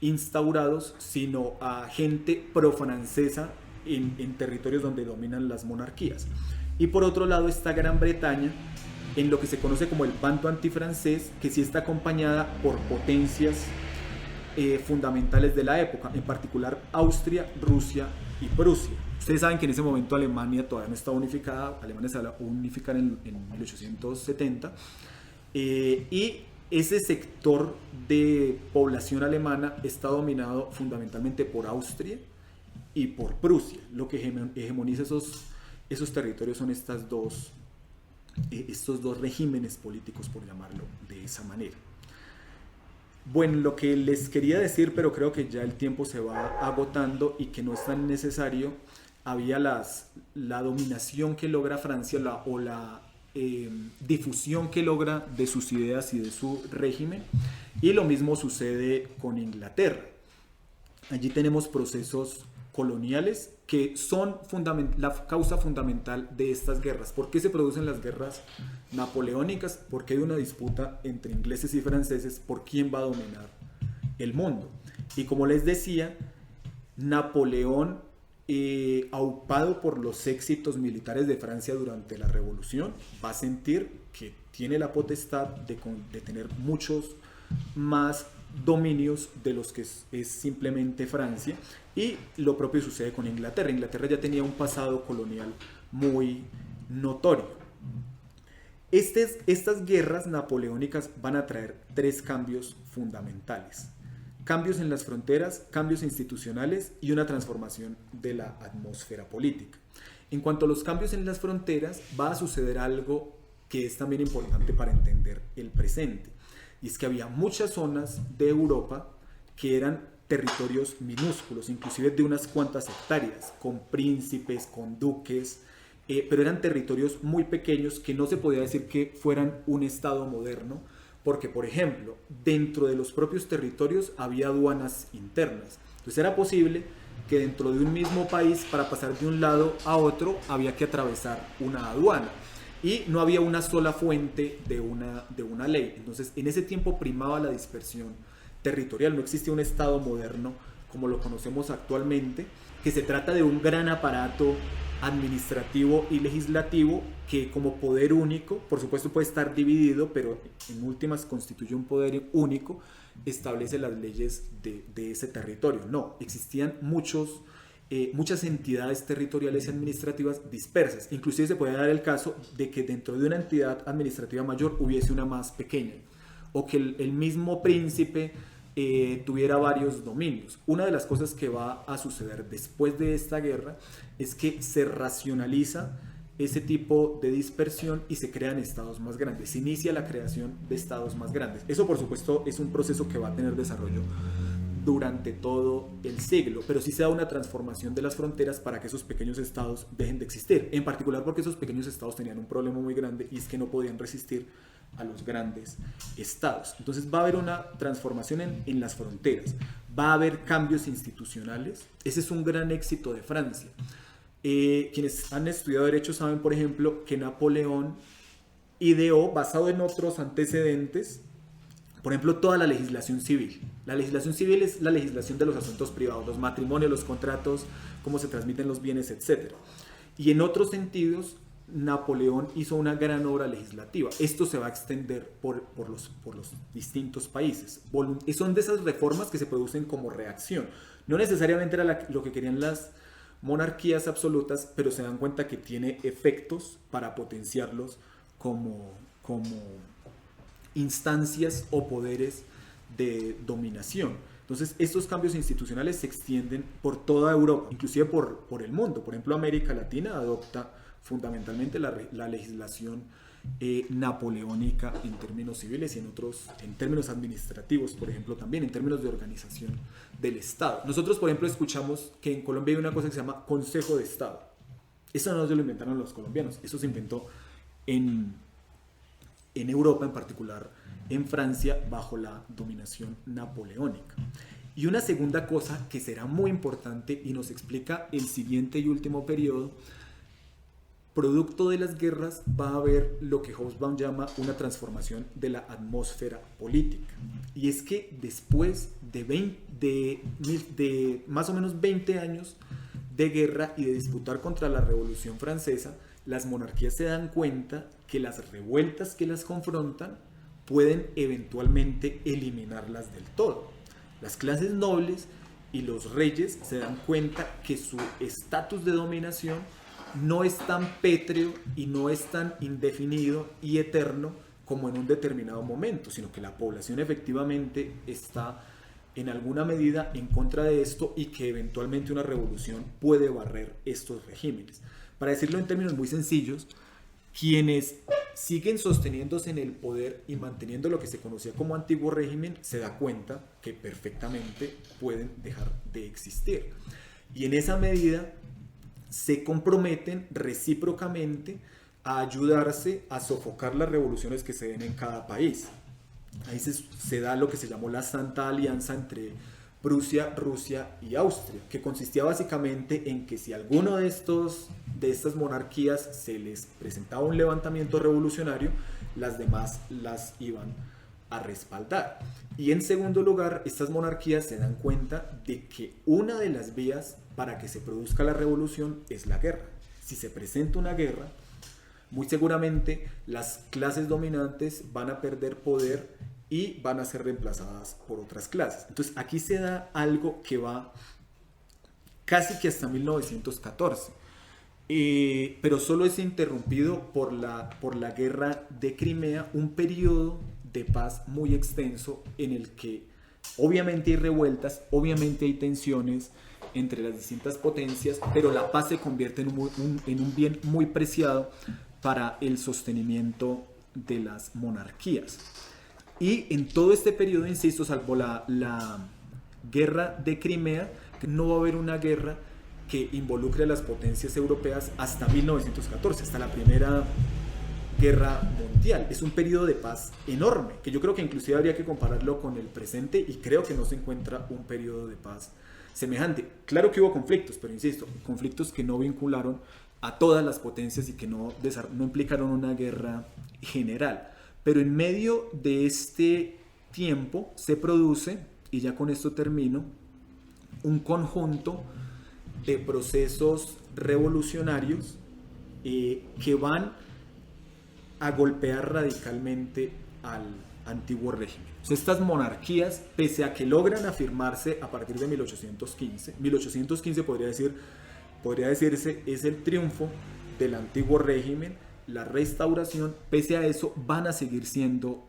instaurados, sino a gente pro-francesa en territorios donde dominan las monarquías. Y por otro lado está Gran Bretaña, en lo que se conoce como el bando antifrancés, que sí está acompañada por potencias fundamentales de la época, en particular Austria, Rusia y Prusia. Ustedes saben que en ese momento Alemania todavía no estaba unificada. Alemania se va a unificar en 1870, y ese sector de población alemana está dominado fundamentalmente por Austria y por Prusia. Lo que hegemoniza esos territorios son estos dos regímenes políticos, por llamarlo de esa manera. Bueno, lo que les quería decir, pero creo que ya el tiempo se va agotando y que no es tan necesario, había la dominación que logra Francia, o la difusión que logra de sus ideas y de su régimen, y lo mismo sucede con Inglaterra. Allí tenemos procesos coloniales que son la causa fundamental de estas guerras. ¿Por qué se producen las guerras napoleónicas? Porque hay una disputa entre ingleses y franceses por quién va a dominar el mundo. Y como les decía, Napoleón, aupado por los éxitos militares de Francia durante la Revolución, va a sentir que tiene la potestad de tener muchos más dominios de los que es simplemente Francia, y lo propio sucede con Inglaterra. Inglaterra ya tenía un pasado colonial muy notorio. Estas guerras napoleónicas van a traer 3 cambios fundamentales: cambios en las fronteras, cambios institucionales y una transformación de la atmósfera política. En cuanto a los cambios en las fronteras, va a suceder algo que es también importante para entender el presente, y es que había muchas zonas de Europa que eran territorios minúsculos, inclusive de unas cuantas hectáreas, con príncipes, con duques, pero eran territorios muy pequeños que no se podía decir que fueran un estado moderno, porque, por ejemplo, dentro de los propios territorios había aduanas internas. Entonces era posible que dentro de un mismo país, para pasar de un lado a otro, había que atravesar una aduana, y no había una sola fuente de una ley. Entonces, en ese tiempo primaba la dispersión territorial, no existía un estado moderno como lo conocemos actualmente, que se trata de un gran aparato administrativo y legislativo que como poder único, por supuesto puede estar dividido, pero en últimas constituye un poder único, establece las leyes de ese territorio. No, existían muchas entidades territoriales y administrativas dispersas. Inclusive se puede dar el caso de que dentro de una entidad administrativa mayor hubiese una más pequeña, o que el mismo príncipe tuviera varios dominios. Una de las cosas que va a suceder después de esta guerra es que se racionaliza ese tipo de dispersión y se crean estados más grandes. Se inicia la creación de estados más grandes. Eso, por supuesto, es un proceso que va a tener desarrollo durante todo el siglo, pero sí se da una transformación de las fronteras para que esos pequeños estados dejen de existir, en particular porque esos pequeños estados tenían un problema muy grande y es que no podían resistir a los grandes estados. Entonces va a haber una transformación en las fronteras, va a haber cambios institucionales. Ese es un gran éxito de Francia. Quienes han estudiado derecho saben, por ejemplo, que Napoleón ideó, basado en otros antecedentes, por ejemplo, toda la legislación civil. La legislación civil es la legislación de los asuntos privados, los matrimonios, los contratos, cómo se transmiten los bienes, etc. Y en otros sentidos, Napoleón hizo una gran obra legislativa. Esto se va a extender por los distintos países. Son de esas reformas que se producen como reacción. No necesariamente era lo que querían las monarquías absolutas, pero se dan cuenta que tiene efectos para potenciarlos como instancias o poderes de dominación. Entonces, estos cambios institucionales se extienden por toda Europa, inclusive por el mundo. Por ejemplo, América Latina adopta fundamentalmente la legislación napoleónica en términos civiles y en términos administrativos, por ejemplo, también en términos de organización del Estado. Nosotros, por ejemplo, escuchamos que en Colombia hay una cosa que se llama Consejo de Estado. Eso no se lo inventaron los colombianos, eso se inventó en Europa, en particular en Francia, bajo la dominación napoleónica. Y una segunda cosa que será muy importante y nos explica el siguiente y último periodo: producto de las guerras va a haber lo que Hobsbawm llama una transformación de la atmósfera política. Y es que después de más o menos 20 años de guerra y de disputar contra la Revolución Francesa, las monarquías se dan cuenta que las revueltas que las confrontan pueden eventualmente eliminarlas del todo. Las clases nobles y los reyes se dan cuenta que su estatus de dominación no es tan pétreo y no es tan indefinido y eterno como en un determinado momento, sino que la población efectivamente está en alguna medida en contra de esto y que eventualmente una revolución puede barrer estos regímenes. Para decirlo en términos muy sencillos, quienes siguen sosteniéndose en el poder y manteniendo lo que se conocía como antiguo régimen se da cuenta que perfectamente pueden dejar de existir. Y en esa medida se comprometen recíprocamente a ayudarse a sofocar las revoluciones que se den en cada país. Ahí se da lo que se llamó la Santa Alianza entre Prusia, Rusia y Austria, que consistía básicamente en que si alguno de estas monarquías se les presentaba un levantamiento revolucionario, las demás las iban a respaldar. Y en segundo lugar, estas monarquías se dan cuenta de que una de las vías para que se produzca la revolución es la guerra. Si se presenta una guerra, muy seguramente las clases dominantes van a perder poder y van a ser reemplazadas por otras clases. Entonces aquí se da algo que va casi que hasta 1914, pero solo es interrumpido por la guerra de Crimea, un periodo de paz muy extenso en el que obviamente hay revueltas, obviamente hay tensiones entre las distintas potencias, pero la paz se convierte en un bien muy preciado para el sostenimiento de las monarquías. Y en todo este periodo, insisto, salvo la guerra de Crimea, que no va a haber una guerra que involucre a las potencias europeas hasta 1914, hasta la Primera Guerra Mundial. Es un periodo de paz enorme, que yo creo que inclusive habría que compararlo con el presente, y creo que no se encuentra un periodo de paz semejante. Claro que hubo conflictos, pero insisto, conflictos que no vincularon a todas las potencias y que no implicaron una guerra general. Pero en medio de este tiempo se produce, y ya con esto termino, un conjunto de procesos revolucionarios que van a golpear radicalmente al antiguo régimen. Estas monarquías, pese a que logran afirmarse a partir de 1815 podría decirse es el triunfo del antiguo régimen, la restauración, pese a eso van a seguir siendo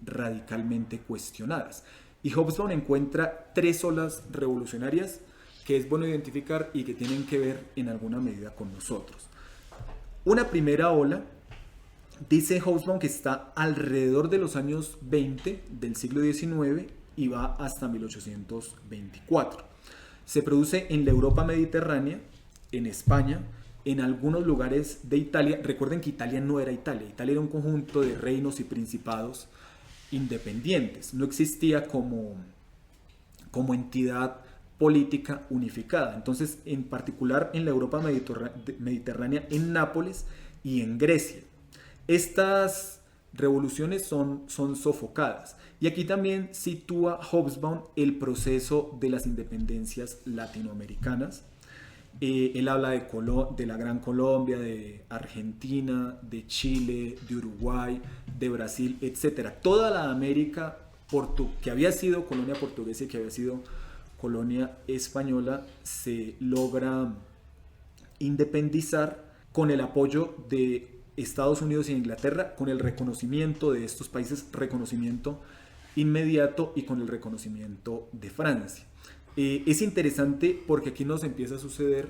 radicalmente cuestionadas. Y Hobsbawm encuentra 3 olas revolucionarias que es bueno identificar y que tienen que ver en alguna medida con nosotros. Una primera ola, dice Hobsbawm, que está alrededor de los años 20 del siglo XIX y va hasta 1824. Se produce en la Europa mediterránea, en España, en algunos lugares de Italia. Recuerden que Italia no era Italia. Italia era un conjunto de reinos y principados independientes. No existía como entidad política unificada. Entonces, en particular en la Europa mediterránea, en Nápoles y en Grecia. Estas revoluciones son sofocadas. Y aquí también sitúa Hobsbawm el proceso de las independencias latinoamericanas. Él habla de la Gran Colombia, de Argentina, de Chile, de Uruguay, de Brasil, etc. Toda la América que había sido colonia portuguesa y que había sido colonia española se logra independizar con el apoyo de Estados Unidos e Inglaterra, con el reconocimiento de estos países, reconocimiento inmediato, y con el reconocimiento de Francia. Es interesante porque aquí nos empieza a suceder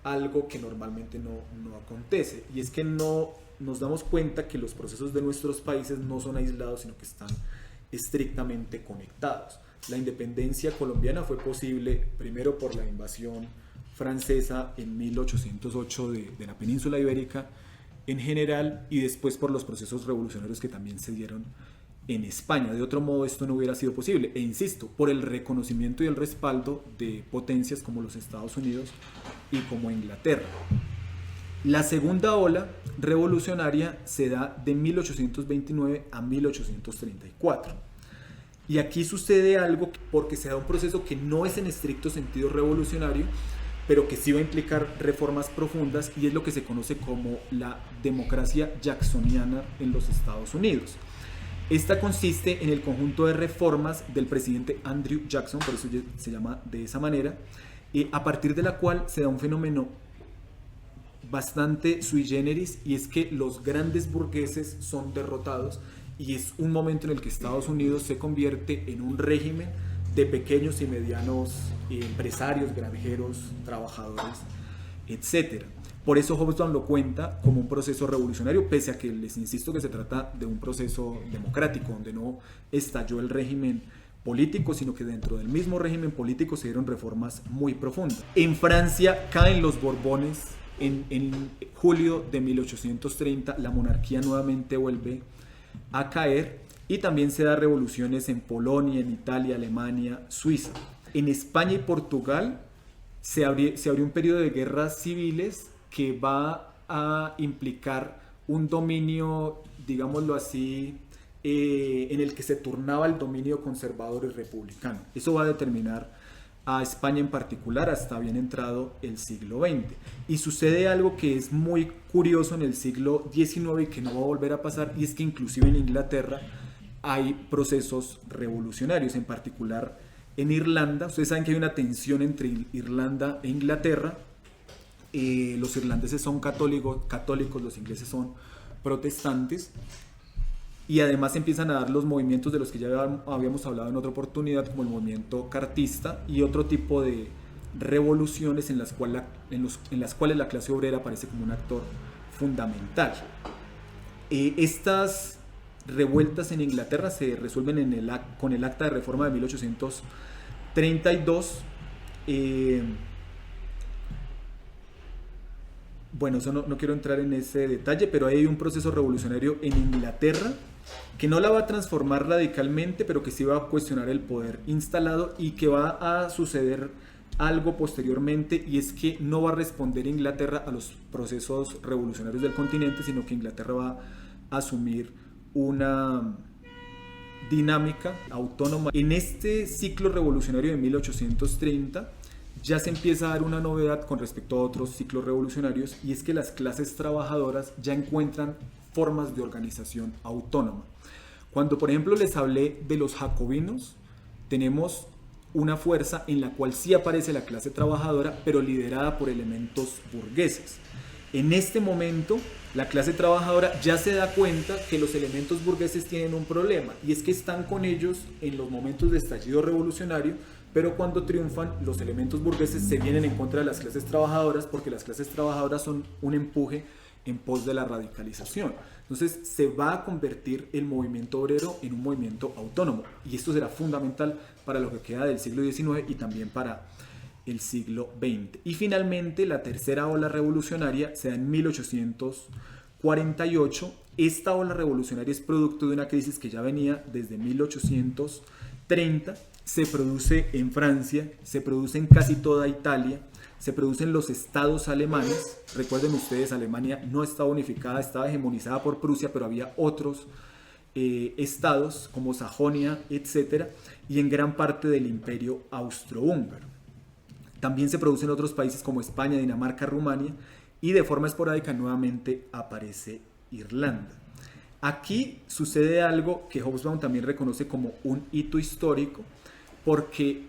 algo que normalmente no acontece, y es que no nos damos cuenta que los procesos de nuestros países no son aislados, sino que están estrictamente conectados. La independencia colombiana fue posible primero por la invasión francesa en 1808 de la península ibérica en general, y después por los procesos revolucionarios que también se dieron en España. De otro modo esto no hubiera sido posible, e insisto, por el reconocimiento y el respaldo de potencias como los Estados Unidos y como Inglaterra. La segunda ola revolucionaria se da de 1829 a 1834. Y aquí sucede algo porque se da un proceso que no es en estricto sentido revolucionario, pero que sí va a implicar reformas profundas, y es lo que se conoce como la democracia jacksoniana en los Estados Unidos. Esta consiste en el conjunto de reformas del presidente Andrew Jackson, por eso se llama de esa manera, a partir de la cual se da un fenómeno bastante sui generis, y es que los grandes burgueses son derrotados, y es un momento en el que Estados Unidos se convierte en un régimen de pequeños y medianos empresarios, granjeros, trabajadores, etc. Por eso Hobsbawm lo cuenta como un proceso revolucionario, pese a que les insisto que se trata de un proceso democrático, donde no estalló el régimen político, sino que dentro del mismo régimen político se dieron reformas muy profundas. En Francia caen los Borbones en julio de 1830, la monarquía nuevamente vuelve a caer, y también se da revoluciones en Polonia, en Italia, Alemania, Suiza. En España y Portugal se abrió un periodo de guerras civiles que va a implicar un dominio, digámoslo así, en el que se turnaba el dominio conservador y republicano. Eso va a determinar a España en particular hasta bien entrado el siglo XX. Y sucede algo que es muy curioso en el siglo XIX y que no va a volver a pasar, y es que inclusive en Inglaterra hay procesos revolucionarios, en particular en Irlanda. Ustedes saben que hay una tensión entre Irlanda e Inglaterra. Los irlandeses son católicos, los ingleses son protestantes, y además empiezan a dar los movimientos de los que ya habíamos hablado en otra oportunidad, como el movimiento cartista y otro tipo de revoluciones en las cuales la clase obrera aparece como un actor fundamental. Estas revueltas en Inglaterra se resuelven con el Acta de Reforma de 1832. Bueno, eso no quiero entrar en ese detalle, pero hay un proceso revolucionario en Inglaterra que no la va a transformar radicalmente, pero que sí va a cuestionar el poder instalado, y que va a suceder algo posteriormente, y es que no va a responder Inglaterra a los procesos revolucionarios del continente, sino que Inglaterra va a asumir una dinámica autónoma. En este ciclo revolucionario de 1830 ya se empieza a dar una novedad con respecto a otros ciclos revolucionarios, y es que las clases trabajadoras ya encuentran formas de organización autónoma. Cuando, por ejemplo, les hablé de los jacobinos, tenemos una fuerza en la cual sí aparece la clase trabajadora, pero liderada por elementos burgueses. En este momento, la clase trabajadora ya se da cuenta que los elementos burgueses tienen un problema, y es que están con ellos en los momentos de estallido revolucionario, pero cuando triunfan, los elementos burgueses se vienen en contra de las clases trabajadoras, porque las clases trabajadoras son un empuje en pos de la radicalización. Entonces se va a convertir el movimiento obrero en un movimiento autónomo, y esto será fundamental para lo que queda del siglo XIX y también para el siglo XX. Y finalmente la tercera ola revolucionaria se da en 1848. Esta ola revolucionaria es producto de una crisis que ya venía desde 1830. Se produce en Francia, se produce en casi toda Italia, se produce en los estados alemanes. Recuerden ustedes, Alemania no estaba unificada, estaba hegemonizada por Prusia, pero había otros estados como Sajonia, etc. Y en gran parte del imperio austrohúngaro. También se produce en otros países como España, Dinamarca, Rumania, y de forma esporádica nuevamente aparece Irlanda. Aquí sucede algo que Hobsbawm también reconoce como un hito histórico, porque,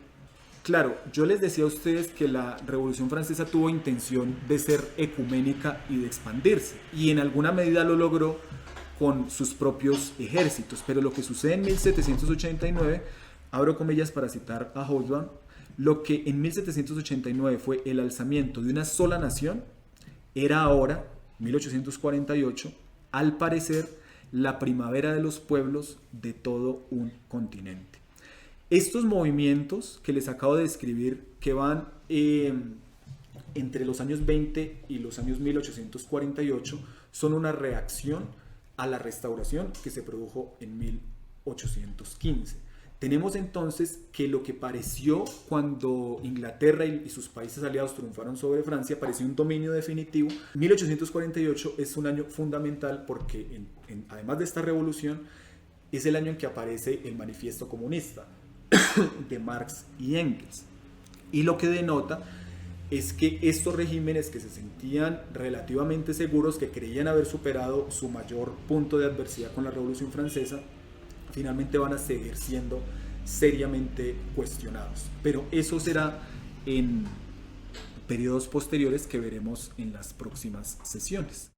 claro, yo les decía a ustedes que la Revolución Francesa tuvo intención de ser ecuménica y de expandirse, y en alguna medida lo logró con sus propios ejércitos, pero lo que sucede en 1789, abro comillas para citar a Hobsbawm, lo que en 1789 fue el alzamiento de una sola nación, era ahora, 1848, al parecer, la primavera de los pueblos de todo un continente. Estos movimientos que les acabo de describir, que van entre los años 20 y los años 1848, son una reacción a la restauración que se produjo en 1815. Tenemos entonces que lo que pareció cuando Inglaterra y sus países aliados triunfaron sobre Francia, parecía un dominio definitivo. 1848 es un año fundamental porque además de esta revolución, es el año en que aparece el Manifiesto Comunista de Marx y Engels. Y lo que denota es que estos regímenes que se sentían relativamente seguros, que creían haber superado su mayor punto de adversidad con la Revolución Francesa, finalmente van a seguir siendo seriamente cuestionados. Pero eso será en periodos posteriores que veremos en las próximas sesiones.